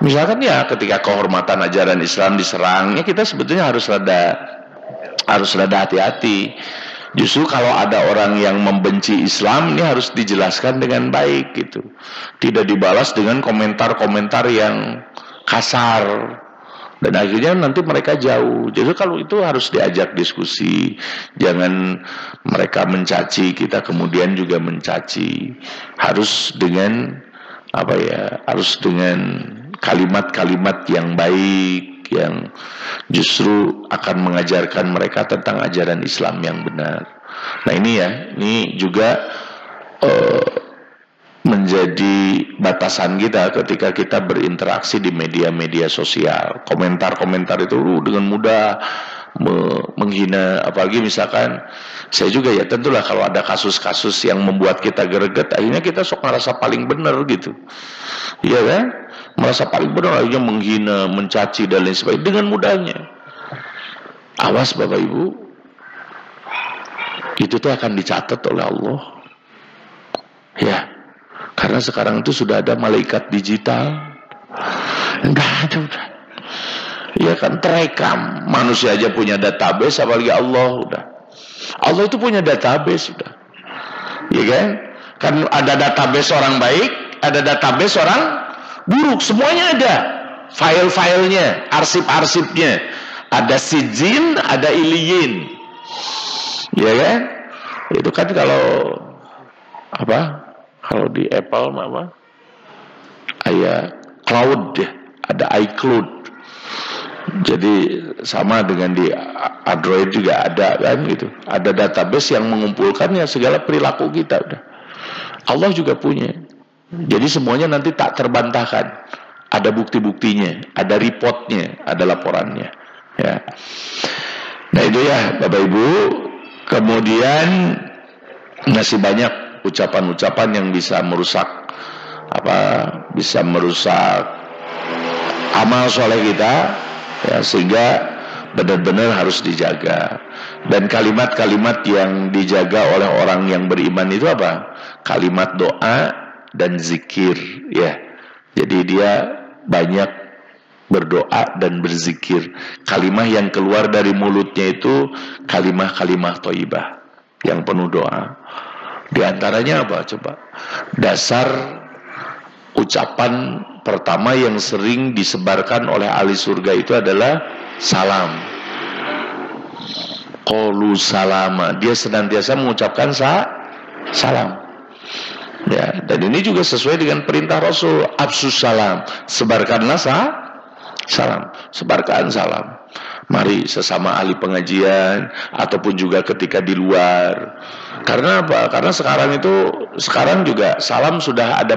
misalkan ya ketika kehormatan ajaran Islam diserang, ya kita sebetulnya harus rada hati-hati. Justru kalau ada orang yang membenci Islam, ini harus dijelaskan dengan baik gitu. Tidak dibalas dengan komentar-komentar yang kasar. Dan akhirnya nanti mereka jauh. Jadi kalau itu harus diajak diskusi. Jangan mereka mencaci, kita kemudian juga mencaci. Harus dengan apa ya? Harus dengan kalimat-kalimat yang baik, yang justru akan mengajarkan mereka tentang ajaran Islam yang benar. Nah ini ya, ini juga menjadi batasan kita ketika kita berinteraksi di media-media sosial. Komentar-komentar itu dengan mudah menghina, apalagi misalkan saya juga ya tentulah kalau ada kasus-kasus yang membuat kita greget, akhirnya kita sok ngerasa paling benar gitu. Iya kan? Merasa paling benar, akhirnya menghina, mencaci dan lain sebagainya dengan mudahnya. Awas Bapak Ibu, itu tuh akan dicatat oleh Allah. Ya. Karena sekarang itu sudah ada malaikat digital. Enggak ada udah. Ya kan terekam. Manusia aja punya database, apalagi Allah udah. Allah itu punya database sudah. Ya kan? Kan ada database orang baik, ada database orang buruk, semuanya ada. File-filenya, arsip-arsipnya. Ada sijin, ada iliyin. Ya kan? Itu kan kalau apa? Kalau di Apple apa? Ada cloud ya, ada iCloud. Jadi sama dengan di Android juga ada kan gitu. Ada database yang mengumpulkannya segala perilaku kita udah. Allah juga punya. Jadi semuanya nanti tak terbantahkan. Ada bukti-buktinya, ada reportnya, ada laporannya. Ya. Nah itu ya Bapak Ibu. Kemudian masih banyak ucapan-ucapan yang bisa merusak amal soleh kita, ya, sehingga benar-benar harus dijaga. Dan kalimat-kalimat yang dijaga oleh orang yang beriman itu apa? Kalimat doa dan zikir, ya. Jadi dia banyak berdoa dan berzikir. Kalimah yang keluar dari mulutnya itu kalimah-kalimah thayyibah yang penuh doa. Di antaranya apa coba? Dasar ucapan pertama yang sering disebarkan oleh ahli surga itu adalah salam. Qalu salama. Dia senantiasa mengucapkan salam. Ya, dan ini juga sesuai dengan perintah Rasul, afsus salam, sebarkanlah salam, sebarkan salam. Mari sesama ahli pengajian ataupun juga ketika di luar. Karena apa? Karena sekarang juga salam sudah ada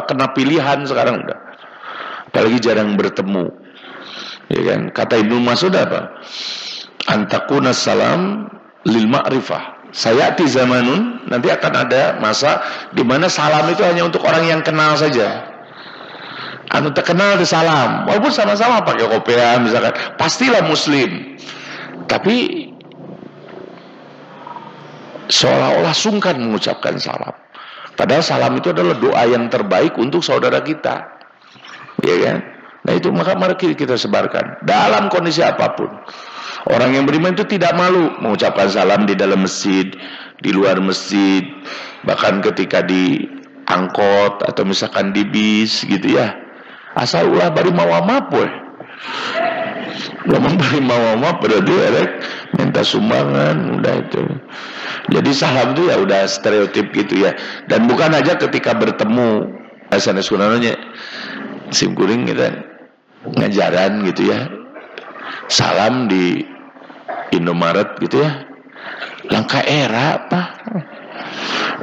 kena pilihan sekarang udah. Apalagi jarang bertemu. Ya kan? Kata Ibnu Mas'ud apa? Antakuna salam lil ma'rifah. Sayati zamanun, nanti akan ada masa di mana salam itu hanya untuk orang yang kenal saja. Anu terkenal di salam, walaupun sama-sama pakai kopiah misalkan, pastilah muslim. Tapi seolah-olah sungkan mengucapkan salam. Padahal salam itu adalah doa yang terbaik untuk saudara kita. Ya kan? Nah itu maka mari kita sebarkan dalam kondisi apapun. Orang yang beriman itu tidak malu mengucapkan salam di dalam masjid, di luar masjid, bahkan ketika di angkot atau misalkan di bis gitu ya. Asal ulah bari mawamap we. Ngomong bari mawamap berarti erek minta sumbangan udah itu. Jadi salam itu ya udah stereotip gitu ya. Dan bukan aja ketika bertemu sanes kunanonya sim kuring gitu ngajaran gitu ya. Salam di Indomaret gitu ya, langka era apa?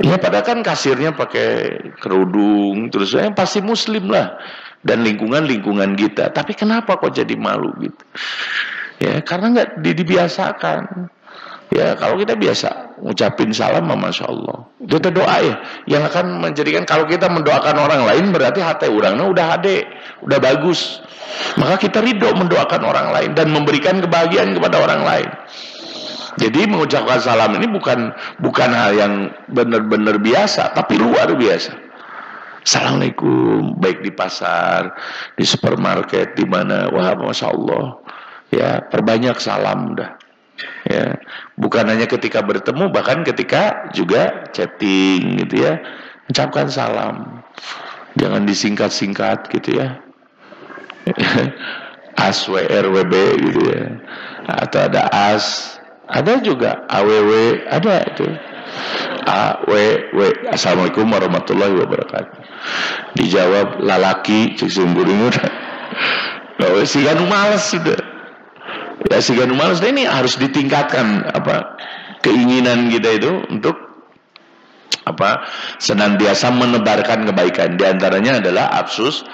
Ya padahal kan kasirnya pakai kerudung, terus pasti muslim lah dan lingkungan kita. Tapi kenapa kok jadi malu gitu? Ya karena nggak dibiasakan. Ya kalau kita biasa ngucapin salam, masya Allah. Itu doa ya, yang akan menjadikan kalau kita mendoakan orang lain berarti hati orangnya udah ade, udah bagus. Maka kita ridho mendoakan orang lain dan memberikan kebahagiaan kepada orang lain. Jadi mengucapkan salam ini bukan hal yang benar-benar biasa, tapi luar biasa. Assalamualaikum, baik di pasar, di supermarket, di mana, wah masya Allah. Ya perbanyak salam dah. Ya, bukan hanya ketika bertemu, bahkan ketika juga chatting gitu ya, ucapkan salam. Jangan disingkat-singkat gitu ya. ASWRWB gitu ya. Atau ada AS, ada juga AWW, ada itu. AWW, Assalamualaikum warahmatullahi wabarakatuh. Dijawab lalaki cek sumburing udah. Loh, sih kan males sudah. Ya sehingga manusia ini harus ditingkatkan keinginan kita itu untuk senantiasa menebarkan kebaikan. Di antaranya adalah afsus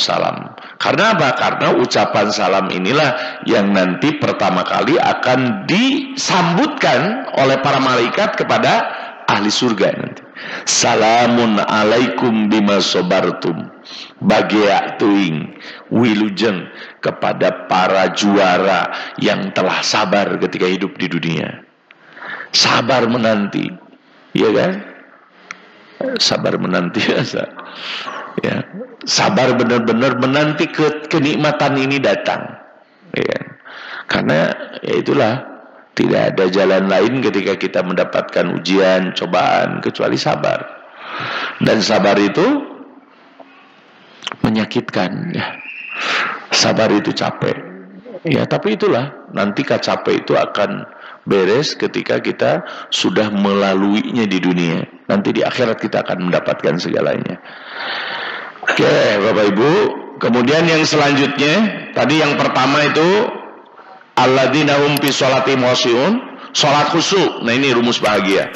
salam. Karena apa? Karena ucapan salam inilah yang nanti pertama kali akan disambutkan oleh para malaikat kepada ahli surga nanti. Salamun alaikum bima sobartum. Bagia tuing wilujeng kepada para juara yang telah sabar ketika hidup di dunia. Sabar menanti, ya kan? Sabar menanti ya. Sabar benar-benar menanti kenikmatan ini datang, ya kan? Karena ya itulah, tidak ada jalan lain ketika kita mendapatkan ujian, cobaan kecuali sabar. Dan sabar itu menyakitkan ya. Sabar itu capek ya, tapi itulah nanti capek itu akan beres ketika kita sudah melaluinya di dunia. Nanti di akhirat kita akan mendapatkan segalanya. Oke Bapak Ibu, kemudian yang selanjutnya tadi yang pertama itu alladzina hum fi sholatihim khashi'un, salat khusyuk. Nah ini rumus bahagia.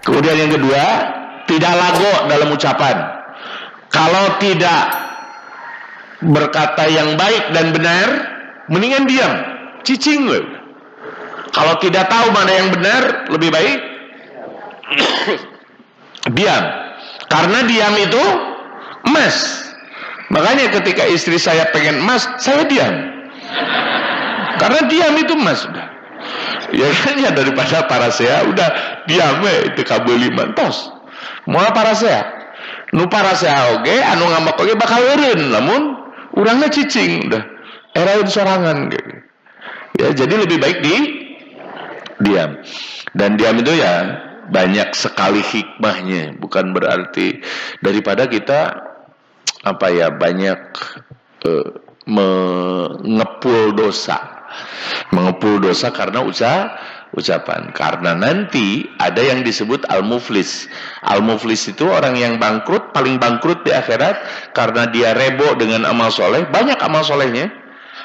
Kemudian yang kedua, tidak lago dalam ucapan. Kalau tidak berkata yang baik dan benar, mendingan diam, cicing loh. Kalau tidak tahu mana yang benar, lebih baik diam. Karena diam itu emas. Makanya ketika istri saya pengen emas, saya diam. Karena diam itu emas sudah. Ya kan ya, daripada parasea udah diam itu kabeli mantos. Mau parasea. Nu parasea oge anu ngambek oge bakal eureun, lamun urangna cicing udah. Eraeun sorangan gitu. Ya, jadi lebih baik diam. Dan diam itu ya banyak sekali hikmahnya, bukan berarti daripada kita banyak mengepul dosa karena ucapan. Karena nanti ada yang disebut al-muflis. Al-muflis itu orang yang bangkrut, paling bangkrut di akhirat karena dia rebo dengan amal soleh. Banyak amal solehnya,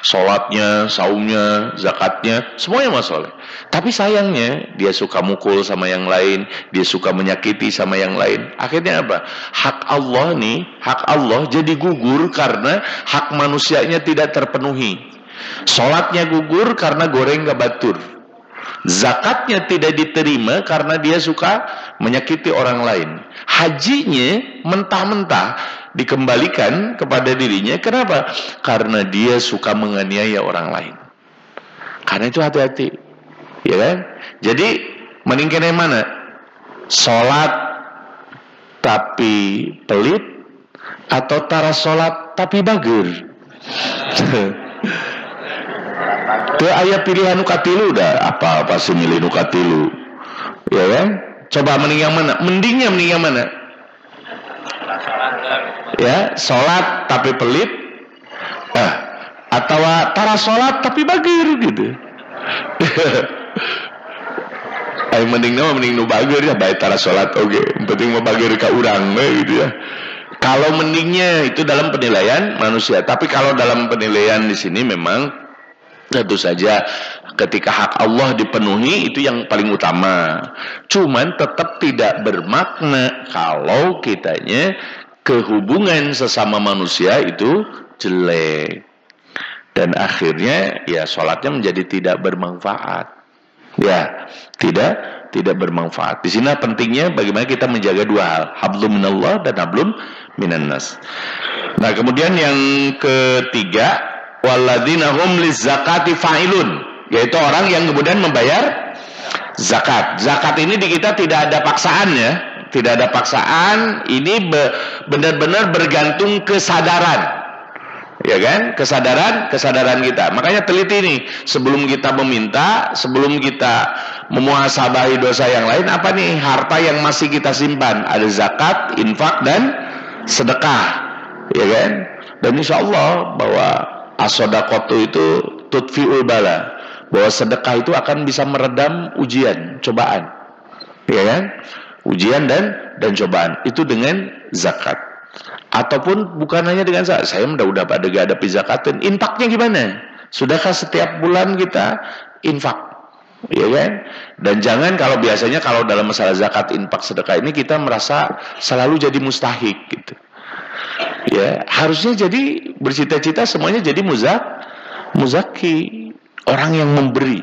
sholatnya, saumnya, zakatnya, semuanya amal soleh. Tapi sayangnya dia suka mukul sama yang lain, dia suka menyakiti sama yang lain. Akhirnya apa? Hak Allah jadi gugur karena hak manusianya tidak terpenuhi. Sholatnya gugur karena goreng gak batur. Zakatnya tidak diterima karena dia suka menyakiti orang lain. Hajinya mentah-mentah dikembalikan kepada dirinya. Kenapa? Karena dia suka menganiaya orang lain. Karena itu hati-hati, ya kan? Jadi mending kene mana? Sholat tapi pelit atau tara sholat tapi bager? Tuh ayah pilihan nukatilu dah, apa sih milih nukatilu, ya kan? Coba mending yang mana? Mending yang mana? Ya, sholat tapi pelit, atau tara sholat tapi bagir gitu. Ayo mending nu bagir ya, baik tara sholat oke. Penting mau bagir ka urang gitu ya. Kalau mendingnya itu dalam penilaian manusia, tapi kalau dalam penilaian di sini memang tentu saja ketika hak Allah dipenuhi itu yang paling utama. Cuman tetap tidak bermakna kalau kitanya kehubungan sesama manusia itu jelek. Dan akhirnya ya sholatnya menjadi tidak bermanfaat. Ya, tidak bermanfaat. Di sini pentingnya bagaimana kita menjaga dua hal, hablum minallah dan hablum minannas. Nah, kemudian yang ketiga, walladzina hum lizzakati fa'ilun, yaitu orang yang kemudian membayar zakat. Zakat ini di kita tidak ada paksaan ya, tidak ada paksaan. Ini benar-benar bergantung kesadaran, ya kan? Kesadaran kita. Makanya teliti nih, sebelum kita meminta, sebelum kita memuhasabahi dosa yang lain, apa nih harta yang masih kita simpan? Ada zakat, infak dan sedekah, ya kan? Dan insya Allah bahwa as-shadaqatu itu tudfi'ul bala, bahwa sedekah itu akan bisa meredam ujian, cobaan, ya kan? Ujian dan cobaan itu dengan zakat. Ataupun bukan hanya dengan zakat, saya udah ada hadapi zakatin, infaknya gimana? Sudahkah setiap bulan kita infak, ya kan? Dan jangan kalau biasanya kalau dalam masalah zakat, infak, sedekah ini kita merasa selalu jadi mustahik gitu. Ya, harusnya jadi bercita-cita semuanya jadi muzaki, orang yang memberi.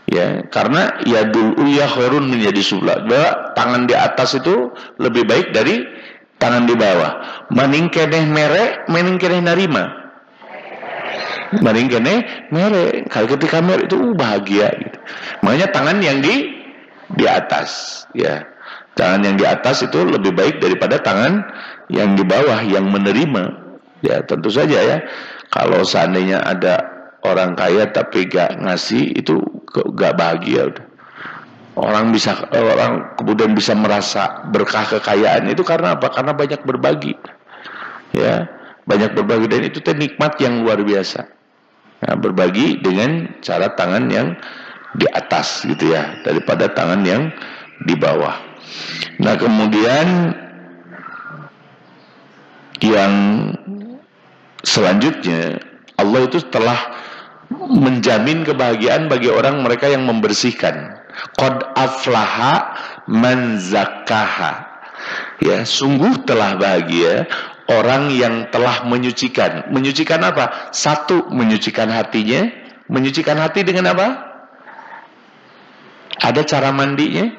Ya, karena yadul ulya khairun min yadis sufla. Tangan di atas itu lebih baik dari tangan di bawah. Maning keneh mere, maning keneh narima. Maning keneh mere. Kalau ketika mere itu bahagia gitu. Makanya tangan yang di atas, ya. Tangan yang di atas itu lebih baik daripada tangan yang di bawah yang menerima. Ya, tentu saja ya. Kalau seandainya ada orang kaya tapi gak ngasih, itu gak bahagia udah. Orang kemudian bisa merasa berkah kekayaan itu karena apa? Karena banyak berbagi. Ya, banyak berbagi, dan itu nikmat yang luar biasa. Nah, berbagi dengan cara tangan yang di atas gitu ya, daripada tangan yang di bawah. Nah, kemudian yang selanjutnya, Allah itu telah menjamin kebahagiaan bagi orang mereka yang membersihkan. Qad aflaha man zakkaha. Ya, sungguh telah bahagia orang yang telah menyucikan. Menyucikan apa? Satu, menyucikan hatinya. Menyucikan hati dengan apa? Ada cara mandinya?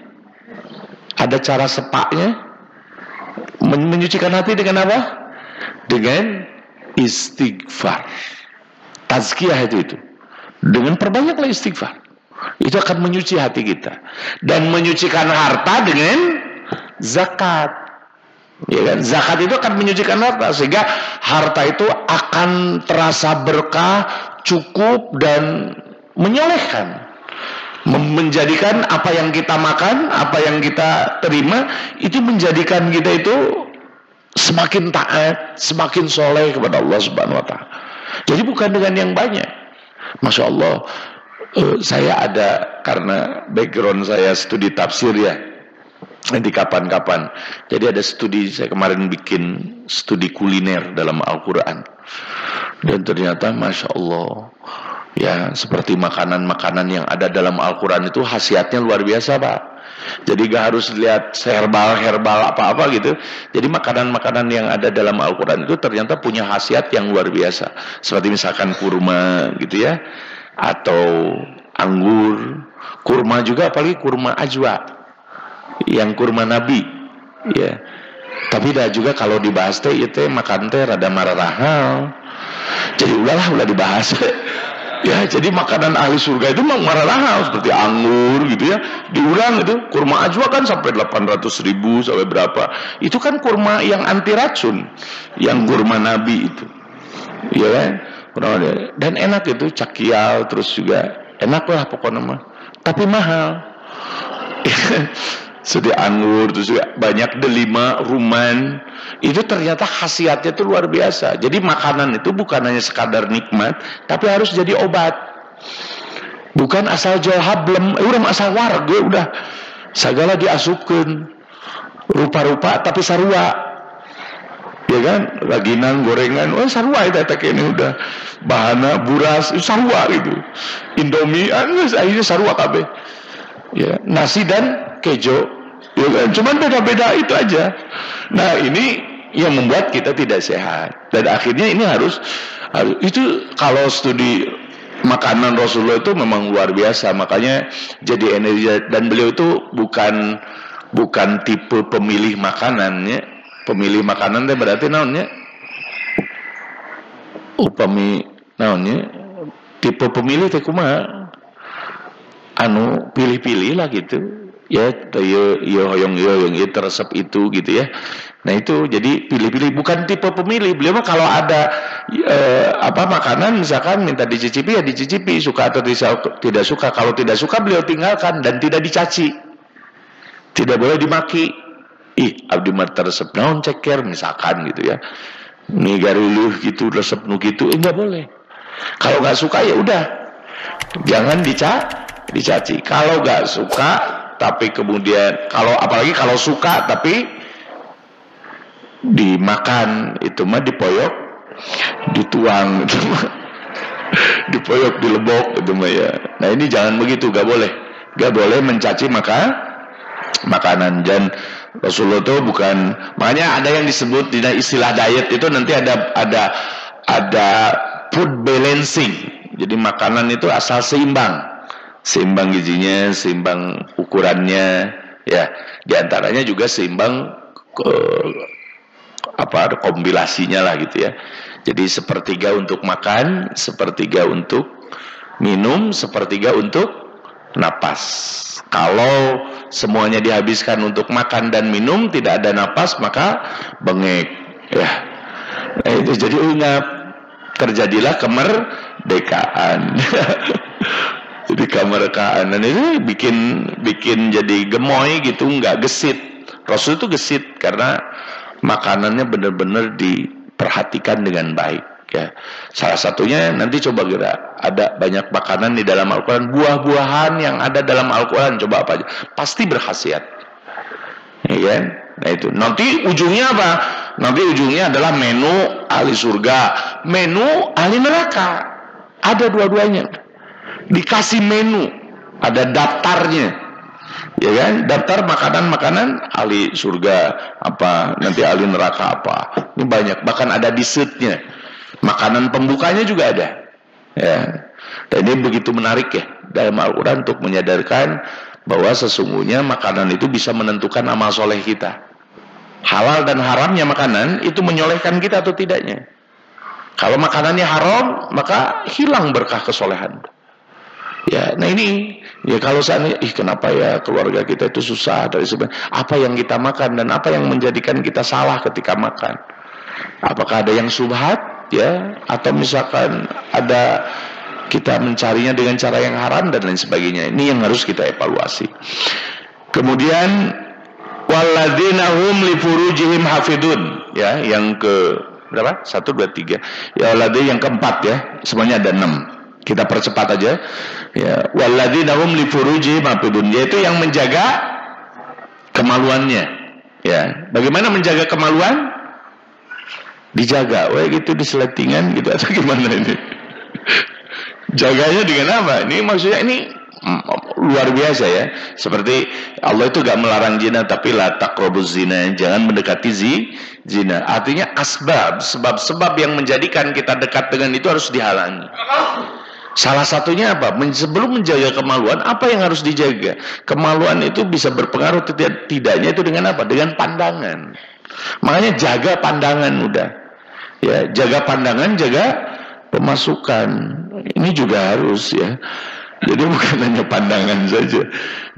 Ada cara sepaknya? Menyucikan hati dengan apa? Dengan istighfar. Tazkiyah itu. Dengan perbanyaklah istighfar. Itu akan menyuci hati kita. Dan menyucikan harta dengan zakat. Ya kan? Zakat itu akan menyucikan harta, sehingga harta itu akan terasa berkah, cukup, dan menyolehkan. Menjadikan apa yang kita makan, apa yang kita terima, itu menjadikan kita itu semakin taat, semakin soleh kepada Allah Subhanahu wa Ta'ala. Jadi bukan dengan yang banyak. Masya Allah, saya ada, karena background saya studi tafsir ya, nanti kapan-kapan. Jadi ada studi, saya kemarin bikin studi kuliner dalam Al-Quran. Dan ternyata Masya Allah, ya seperti makanan-makanan yang ada dalam Al-Quran itu khasiatnya luar biasa Pak. Jadi gak harus lihat herbal apa-apa gitu. Jadi makanan-makanan yang ada dalam Al-Quran itu ternyata punya khasiat yang luar biasa. Seperti misalkan kurma gitu ya, atau anggur. Kurma juga, apalagi kurma ajwa, yang kurma Nabi ya. Tapi dah juga kalau dibahas teh itu makan teh rada marahal. Jadi ulah dibahas. Ya, jadi makanan ahli surga itu marahal, seperti anggur gitu ya. Diulang itu, kurma ajwa kan sampai 800.000 sampai berapa. Itu kan kurma yang anti racun, yang kurma Nabi itu. Ya kan? Dan enak itu, cakial, terus juga enak lah pokoknya mah. Tapi mahal. Seperti anggur, terus juga banyak delima, ruman. Itu ternyata khasiatnya itu luar biasa. Jadi makanan itu bukan hanya sekadar nikmat, tapi harus jadi obat. Bukan asal jual hablem, udah asal warga, udah segala diasupkan. Rupa-rupa tapi sarua. Ya kan, raginan, gorengan, oh sarua itu ini udah bahana buras, sarua gitu. Indomie, akhirnya sarua kabeh. Ya, nasi dan kejo, ya kan? Cuman beda-beda itu aja. Nah ini yang membuat kita tidak sehat. Dan akhirnya ini harus itu kalau studi makanan Rasulullah itu memang luar biasa. Makanya jadi energi. Dan beliau itu bukan tipe pemilih makanannya. Pemilih makanan itu berarti naonnya? Upami naonnya? Tipe pemilih teh kumaha? Anu pilih-pilih lah gitu ya, hoyong teresep itu gitu ya. Nah itu jadi pilih-pilih, bukan tipe pemilih. Beliau mah kalau ada makanan misalkan minta dicicipi ya dicicipi, suka atau tidak suka. Kalau tidak suka beliau tinggalkan dan tidak dicaci, tidak boleh dimaki. Abdi mah resep naon ceker misalkan gitu ya, nih garuluh gitu resep nu gitu, enggak boleh. Kalau nggak suka ya udah, jangan dicaci. Kalau nggak suka tapi kemudian apalagi kalau suka tapi dimakan, itu mah dipoyok, dituang itu mah dipoyok, dilebok itu mah ya. Nah ini jangan begitu, nggak boleh mencaci makanan. Dan Rasulullah itu bukan, makanya ada yang disebut di istilah diet itu nanti ada food balancing. Jadi makanan itu asal seimbang gizinya, seimbang ukurannya, ya. Di antaranya juga seimbang kompilasinya lah gitu ya. Jadi sepertiga untuk makan, sepertiga untuk minum, sepertiga untuk napas. Kalau semuanya dihabiskan untuk makan dan minum, tidak ada napas, maka bengek, ya. Nah, itu jadi ingat, terjadilah kemerdekaan. Jadi kemerdekaan, dan itu bikin jadi gemoy gitu, nggak gesit. Rasul itu gesit karena makanannya benar-benar diperhatikan dengan baik. Ya, salah satunya nanti coba kira, ada banyak makanan di dalam Al-Quran, buah-buahan yang ada dalam Al-Quran, coba apa aja, pasti berkhasiat, ya kan? Nah itu, nanti ujungnya apa? Nanti ujungnya adalah menu ahli surga, menu ahli neraka, ada dua-duanya, dikasih menu, ada daftarnya, ya kan? Daftar makanan-makanan ahli surga apa, nanti ahli neraka apa. Ini banyak, bahkan ada dessertnya. Makanan pembukanya juga ada. Ya. Dan ini begitu menarik ya dalam Al-Quran untuk menyadarkan bahwa sesungguhnya makanan itu bisa menentukan amal soleh kita. Halal dan haramnya makanan itu menyolehkan kita atau tidaknya. Kalau makanannya haram, maka hilang berkah kesolehan. Ya, nah ini ya kalau seandainya kenapa ya keluarga kita itu susah dari sebenarnya apa yang kita makan dan apa yang menjadikan kita salah ketika makan. Apakah ada yang subhat ya atau misalkan ada kita mencarinya dengan cara yang haram dan lain sebagainya. Ini yang harus kita evaluasi. Kemudian walladzina hum li furujihim hafidun ya, yang ke berapa? 1 2 3. Ya walladzina yang keempat ya. Semuanya ada 6. Kita percepat aja. Ya, walladzina hum li furujihim hafidun, yaitu yang menjaga kemaluannya. Ya, bagaimana menjaga kemaluan? Dijaga, gitu diseletingan gitu atau gimana ini? Jaganya dengan apa? Ini maksudnya ini luar biasa ya. Seperti Allah itu gak melarang zina, tapi la taqrabuz zina, jangan mendekati zina. Artinya asbab, sebab-sebab yang menjadikan kita dekat dengan itu harus dihalangi. Salah satunya apa? Sebelum menjaga kemaluan, apa yang harus dijaga? Kemaluan itu bisa berpengaruh tidaknya itu dengan apa? Dengan pandangan. Makanya jaga pandangan udah. Ya, jaga pandangan, jaga pemasukan. Ini juga harus ya. Jadi bukan hanya pandangan saja.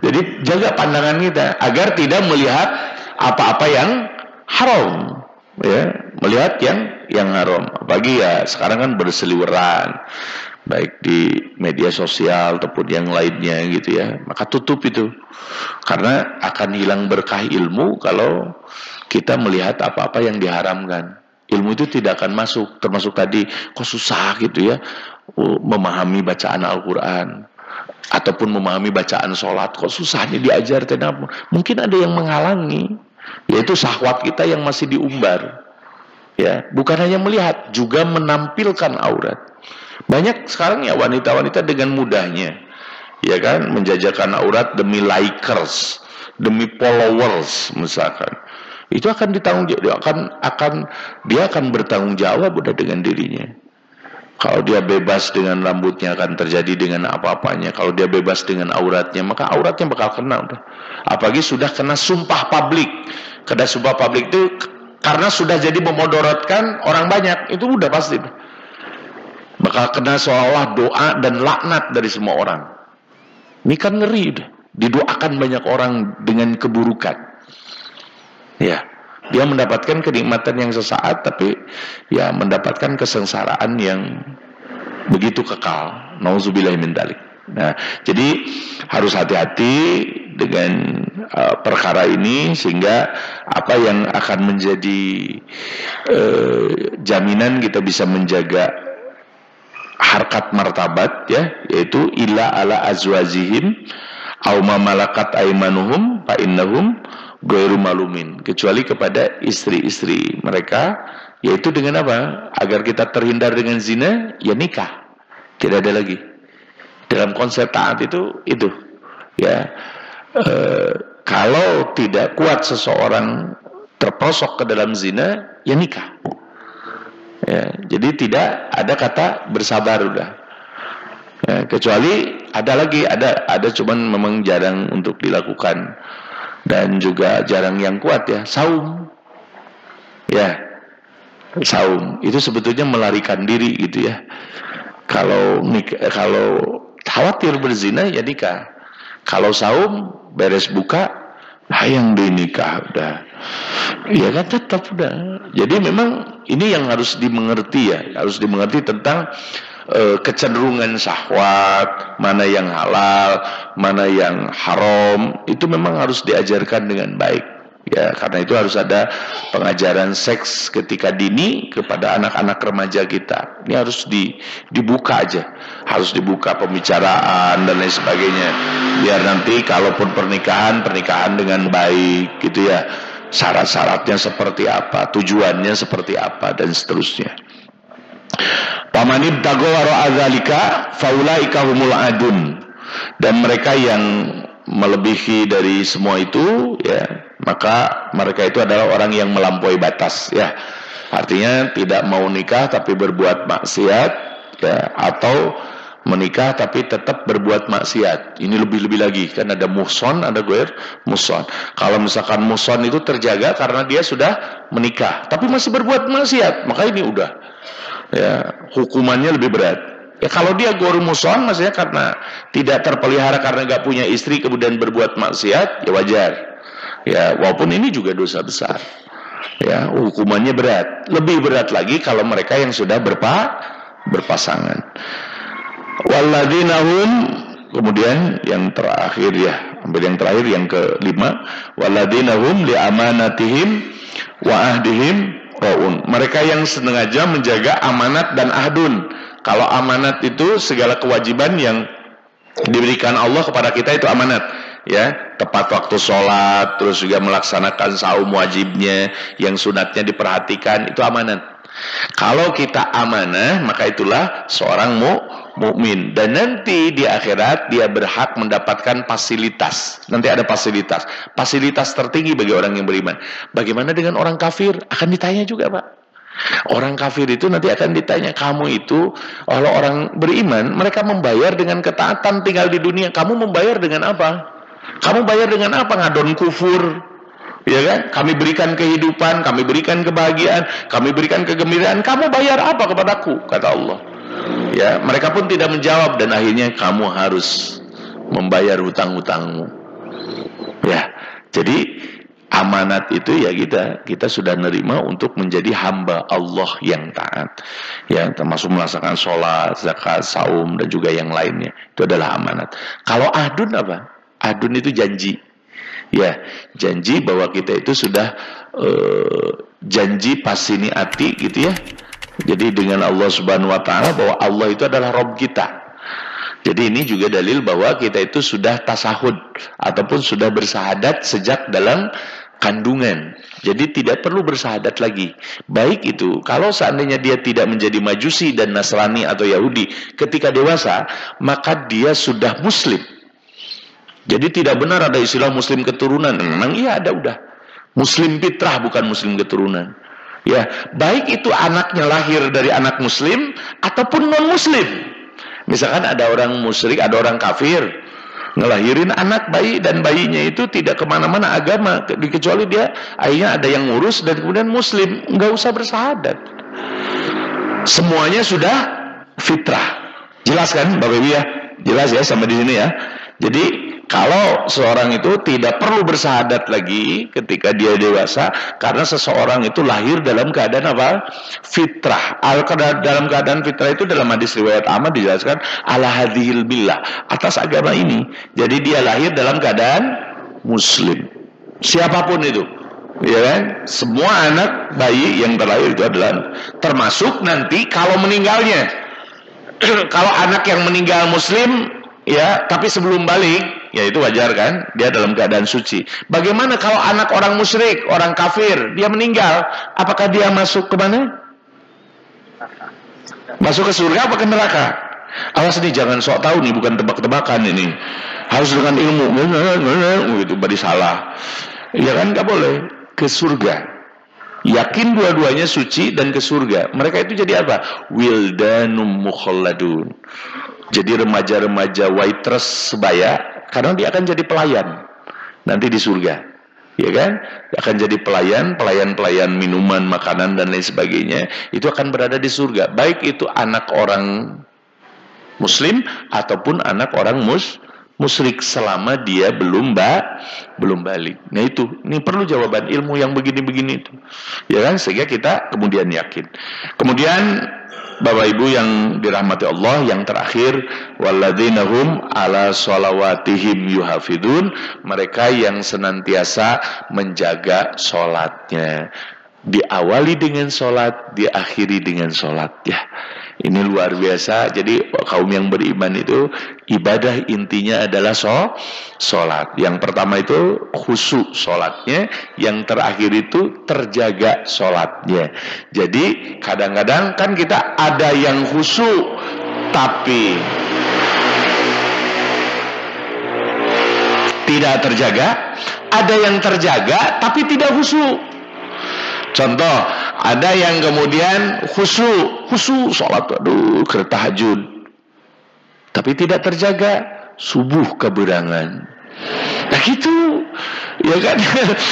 Jadi jaga pandangan kita agar tidak melihat apa-apa yang haram. Ya, melihat yang haram. Apalagi ya sekarang kan berseliweran, baik di media sosial ataupun yang lainnya gitu ya, maka tutup itu, karena akan hilang berkah ilmu kalau kita melihat apa-apa yang diharamkan. Ilmu itu tidak akan masuk, termasuk tadi kok susah gitu ya memahami bacaan Al-Quran ataupun memahami bacaan sholat, kok susah nih diajar. Mungkin ada yang menghalangi, yaitu syahwat kita yang masih diumbar ya, bukan hanya melihat, juga menampilkan aurat. Banyak sekarang ya wanita-wanita dengan mudahnya ya kan menjajakan aurat demi likers, demi followers misalkan. Itu akan ditanggung jawab, dia akan bertanggung jawab udah dengan dirinya. Kalau dia bebas dengan rambutnya akan terjadi dengan apa-apanya. Kalau dia bebas dengan auratnya, maka auratnya bakal kena udah. Apalagi sudah kena sumpah publik. Kena sumpah publik itu karena sudah jadi memudaratkan orang banyak, itu udah pasti. Bakal kena seolah doa dan laknat dari semua orang. Ini kan ngeri udah. Didoakan banyak orang dengan keburukan. Ya, dia mendapatkan kenikmatan yang sesaat, tapi ya mendapatkan kesengsaraan yang begitu kekal. Nauzubillahi min dzalik. Nah, jadi harus hati-hati dengan perkara ini, sehingga apa yang akan menjadi jaminan kita bisa menjaga harkat martabat ya, yaitu illa ala azwajihim aw ma malakat aymanuhum fa innahum ghairu malumin, kecuali kepada istri-istri mereka, yaitu dengan apa? Agar kita terhindar dengan zina, ya nikah. Tidak ada lagi. Dalam konsep taat itu ya. Kalau tidak kuat seseorang terprosok ke dalam zina, ya nikah. Ya, jadi tidak ada kata bersabar udah. Ya, kecuali ada cuman memang jarang untuk dilakukan dan juga jarang yang kuat ya, saum. Ya, saum itu sebetulnya melarikan diri gitu ya. Kalau khawatir berzina ya nikah. Kalau saum beres buka, hayang dinikah udah. Ya kan tetap udah. Jadi memang ini yang harus dimengerti ya, harus dimengerti tentang kecenderungan syahwat, mana yang halal, mana yang haram, itu memang harus diajarkan dengan baik. Ya, karena itu harus ada pengajaran seks ketika dini kepada anak-anak remaja kita. Ini harus dibuka aja, harus dibuka pembicaraan dan lain sebagainya, biar nanti kalaupun pernikahan dengan baik gitu ya, syarat-syaratnya seperti apa, tujuannya seperti apa dan seterusnya. Pamanib tago waro azalika faulaika humul adun, dan mereka yang melebihi dari semua itu ya, maka mereka itu adalah orang yang melampaui batas ya. Artinya tidak mau nikah tapi berbuat maksiat, ya, atau menikah tapi tetap berbuat maksiat. Ini lebih-lebih lagi, kan ada muhson, ada ghair muhson. Kalau misalkan muhson itu terjaga karena dia sudah menikah tapi masih berbuat maksiat, maka ini udah, ya, hukumannya lebih berat. Ya, kalau dia ghair muhson, maksudnya karena tidak terpelihara, karena nggak punya istri kemudian berbuat maksiat, ya wajar. Ya, walaupun ini juga dosa besar. Ya, hukumannya berat. Lebih berat lagi kalau mereka yang sudah berpasangan. Walladzina hum, kemudian yang terakhir, ya, hampir yang terakhir, yang kelima, walladzina hum li amanatihim wa ahdihim raun. Mereka yang sengaja menjaga amanat dan ahdun. Kalau amanat itu segala kewajiban yang diberikan Allah kepada kita, itu amanat, ya, tepat waktu sholat, terus juga melaksanakan saum wajibnya, yang sunatnya diperhatikan, itu amanat. Kalau kita amanah, maka itulah seorang mukmin. Dan nanti di akhirat dia berhak mendapatkan fasilitas. Nanti ada fasilitas tertinggi bagi orang yang beriman. Bagaimana dengan orang kafir? Akan ditanya juga, Pak. Orang kafir itu nanti akan ditanya, kamu itu, kalau orang beriman, mereka membayar dengan ketaatan tinggal di dunia. Kamu membayar dengan apa? Kamu bayar dengan apa? Ngadon kufur, ya kan? Kami berikan kehidupan, kami berikan kebahagiaan, kami berikan kegembiraan. Kamu bayar apa kepadaku? Kata Allah. Ya, mereka pun tidak menjawab, dan akhirnya kamu harus membayar hutang-hutangmu. Ya, jadi amanat itu ya kita sudah nerima untuk menjadi hamba Allah yang taat, ya, termasuk melaksanakan sholat, zakat, saum, dan juga yang lainnya. Itu adalah amanat. Kalau ahdun apa? Ahdun itu janji, ya, janji bahwa kita itu sudah janji pasini ati, gitu ya. Jadi dengan Allah Subhanahu Wa Taala, bahwa Allah itu adalah Rabb kita. Jadi ini juga dalil bahwa kita itu sudah tasahud ataupun sudah bersahadat sejak dalam kandungan. Jadi tidak perlu bersahadat lagi. Baik itu kalau seandainya dia tidak menjadi Majusi dan Nasrani atau Yahudi ketika dewasa, maka dia sudah Muslim. Jadi tidak benar ada istilah Muslim keturunan. Memang iya ada, udah Muslim fitrah, bukan Muslim keturunan. Ya, baik itu anaknya lahir dari anak Muslim ataupun non Muslim. Misalkan ada orang musyrik, ada orang kafir ngelahirin anak bayi, dan bayinya itu tidak kemana-mana agama, kecuali dia ayahnya ada yang ngurus dan kemudian Muslim, nggak usah bersahadat. Semuanya sudah fitrah. Jelas kan, Bapak Ibu ya? Jelas ya sampai di sini ya. Jadi kalau seorang itu tidak perlu bersahadat lagi ketika dia dewasa, karena seseorang itu lahir dalam keadaan apa? Fitrah. Dalam keadaan fitrah itu dalam hadis riwayat Ahmad dijelaskan ala hadhil billah, atas agama ini. Jadi dia lahir dalam keadaan Muslim. Siapapun itu, ya kan? Semua anak bayi yang terlahir itu adalah, termasuk nanti kalau meninggalnya. Kalau anak yang meninggal Muslim, ya, tapi sebelum balik, ya itu wajar kan, dia dalam keadaan suci. Bagaimana kalau anak orang musyrik, orang kafir, dia meninggal, apakah dia masuk ke mana? Masuk ke surga apa ke neraka? Awas nih, jangan sok tahu nih, bukan tebak-tebakan ini. Harus dengan ilmu, gitu, badi salah. Ya kan, nggak boleh. Ke surga. Yakin dua-duanya suci dan ke surga. Mereka itu jadi apa? Wildanum mukhalladun. Jadi remaja-remaja waitress sebaya, karena dia akan jadi pelayan nanti di surga, ya kan? Akan jadi pelayan minuman, makanan dan lain sebagainya. Itu akan berada di surga. Baik itu anak orang Muslim ataupun anak orang musyrik, selama dia belum balik. Nah itu, ini perlu jawaban ilmu yang begini-begini itu, ya kan? Sehingga kita kemudian yakin. Kemudian Bapak Ibu yang dirahmati Allah, yang terakhir, walladzina hum ala sholawatihim yuhafidun, mereka yang senantiasa menjaga sholatnya. Diawali dengan sholat, diakhiri dengan sholat, ya. Ini luar biasa. Jadi kaum yang beriman itu ibadah intinya adalah sholat. Yang pertama itu khusyuk sholatnya, yang terakhir itu terjaga sholatnya. Jadi kadang-kadang kan kita ada yang khusyuk tapi tidak terjaga, ada yang terjaga tapi tidak khusyuk. Contoh, Ada yang kemudian khusyuk sholat, aduh tahajud, tapi tidak terjaga, subuh keberangan. Nah gitu, ya kan?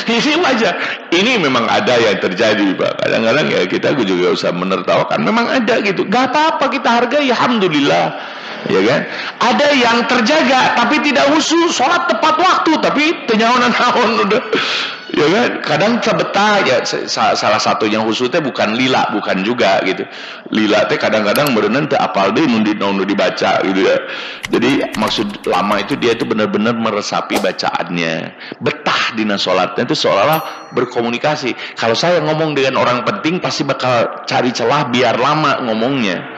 Ini wajar. Ini memang ada yang terjadi, Pak. Kadang-kadang ya kita juga usah menertawakan. Memang ada gitu. Gak apa-apa, kita hargai, alhamdulillah. Ya kan? Ada yang terjaga tapi tidak khusyuk, sholat tepat waktu tapi tenyawan-naon udah. Ya kan? Kadang sebetah ya, salah satunya khusyuknya bukan lila, bukan juga gitu. Lila teh kadang-kadang berenang teh apal deh nu dibaca gitu ya. Jadi maksud lama itu dia itu benar-benar meresapi bacaannya. Betah dina sholatnya itu seolah-olah berkomunikasi. Kalau saya ngomong dengan orang penting pasti bakal cari celah biar lama ngomongnya.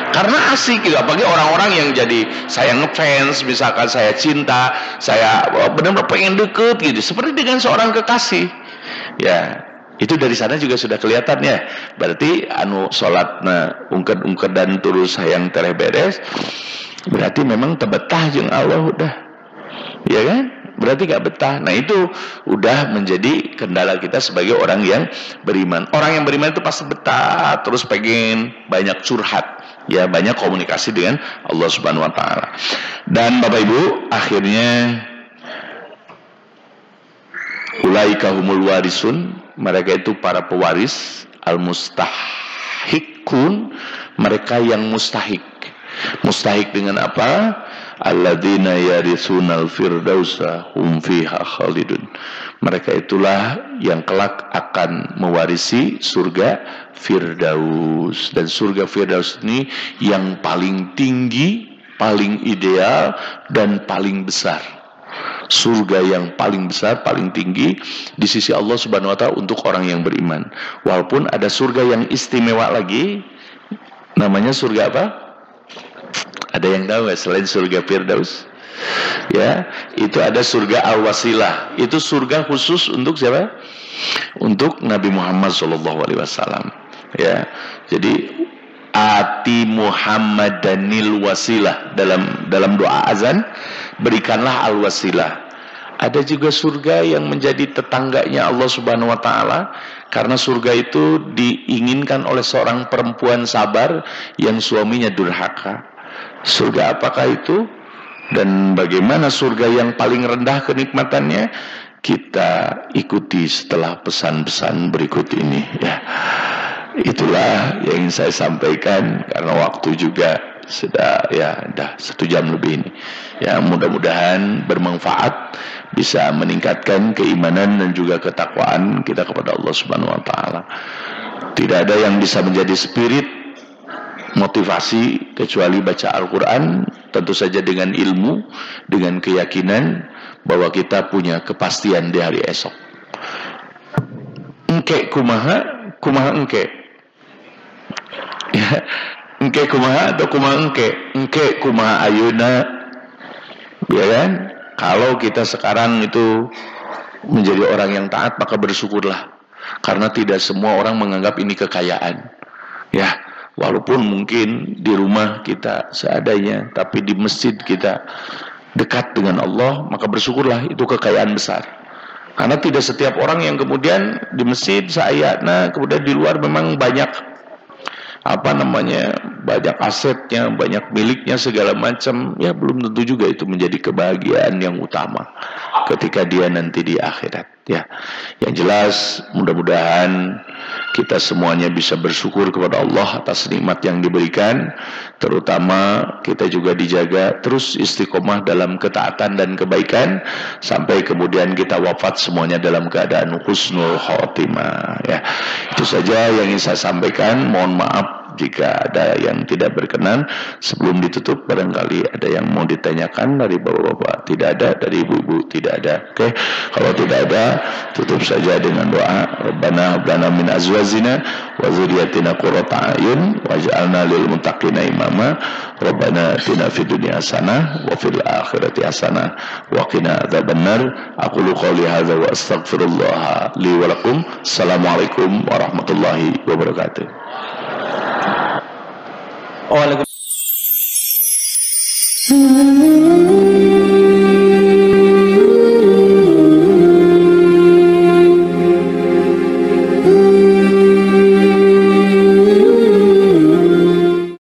Karena asik gitu, apalagi orang-orang yang jadi saya ngefans, misalkan saya cinta, saya benar-benar pengen deket gitu, seperti dengan seorang kekasih. Ya, itu dari sana juga sudah kelihatan ya. Berarti anu sholatna ungked-ungked dan terus sayang tereh beres, berarti memang tebetah jeung Allah udah. Ya kan? Berarti gak betah. Nah itu udah menjadi kendala kita sebagai orang yang beriman. Orang yang beriman itu pasti betah, terus pengen banyak curhat, ya banyak komunikasi dengan Allah Subhanahu Wa Taala. Dan Bapak Ibu, akhirnya ulaika humul warisun, mereka itu para pewaris, al mustahikun, mereka yang mustahik. Mustahik dengan apa? Alladzina yarisunal firdausa hum fiha khalidun. Mereka itulah yang kelak akan mewarisi surga Firdaus. Dan surga Firdaus ini yang paling tinggi, paling ideal, dan paling besar. Surga yang paling besar, paling tinggi di sisi Allah Subhanahu Wa Taala untuk orang yang beriman. Walaupun ada surga yang istimewa lagi, namanya surga apa? Ada yang tahu nggak selain surga Firdaus? Ya, itu ada surga Al-Wasilah. Itu surga khusus untuk siapa? Untuk Nabi Muhammad SAW. Ya, jadi ati Muhammadanil wasilah, dalam doa azan berikanlah al-wasilah. Ada juga surga yang menjadi tetangganya Allah Subhanahu Wa Taala, karena surga itu diinginkan oleh seorang perempuan sabar yang suaminya durhaka. Surga apakah itu? Dan bagaimana surga yang paling rendah kenikmatannya? Kita ikuti setelah pesan-pesan berikut ini ya. Itulah yang ingin saya sampaikan, karena waktu juga sudah ya dah 1 jam lebih ini. Ya, mudah-mudahan bermanfaat, bisa meningkatkan keimanan dan juga ketakwaan kita kepada Allah Subhanahu Wa Taala. Tidak ada yang bisa menjadi spirit motivasi kecuali baca Al-Quran, tentu saja dengan ilmu, dengan keyakinan bahwa kita punya kepastian di hari esok. Engke kumaha engke, ya, engke kumaha atau kumaha engke kumaha ayeuna, ya kan? Kalau kita sekarang itu menjadi orang yang taat, maka bersyukurlah, karena tidak semua orang menganggap ini kekayaan, ya. Walaupun mungkin di rumah kita seadanya, tapi di masjid kita dekat dengan Allah, maka bersyukurlah, itu kekayaan besar. Karena tidak setiap orang yang kemudian di masjid sayatna, kemudian di luar memang banyak banyak asetnya, banyak miliknya segala macam, ya belum tentu juga itu menjadi kebahagiaan yang utama ketika dia nanti di akhirat, ya. Yang jelas mudah-mudahan kita semuanya bisa bersyukur kepada Allah atas nikmat yang diberikan, terutama kita juga dijaga terus istiqomah dalam ketaatan dan kebaikan sampai kemudian kita wafat semuanya dalam keadaan husnul khotimah, ya. Itu saja yang ingin saya sampaikan. Mohon maaf jika ada yang tidak berkenan. Sebelum ditutup, barangkali ada yang mau ditanyakan dari bapak-bapak. Tidak ada, dari ibu-ibu tidak ada. Oke, kalau tidak ada, tutup saja dengan doa. Rabbana hab lana min azwajina wa dzurriyyatina qurrata a'yun waj'alna lil muttaqina imama. Rabbana atina fid dunya hasanah wa fil akhirati hasanah wa qina adzabannar. Aqulu qouli hadza wa astaghfirullah li wa lakum. Assalamualaikum warahmatullahi wabarakatuh. Waalaikumsalam.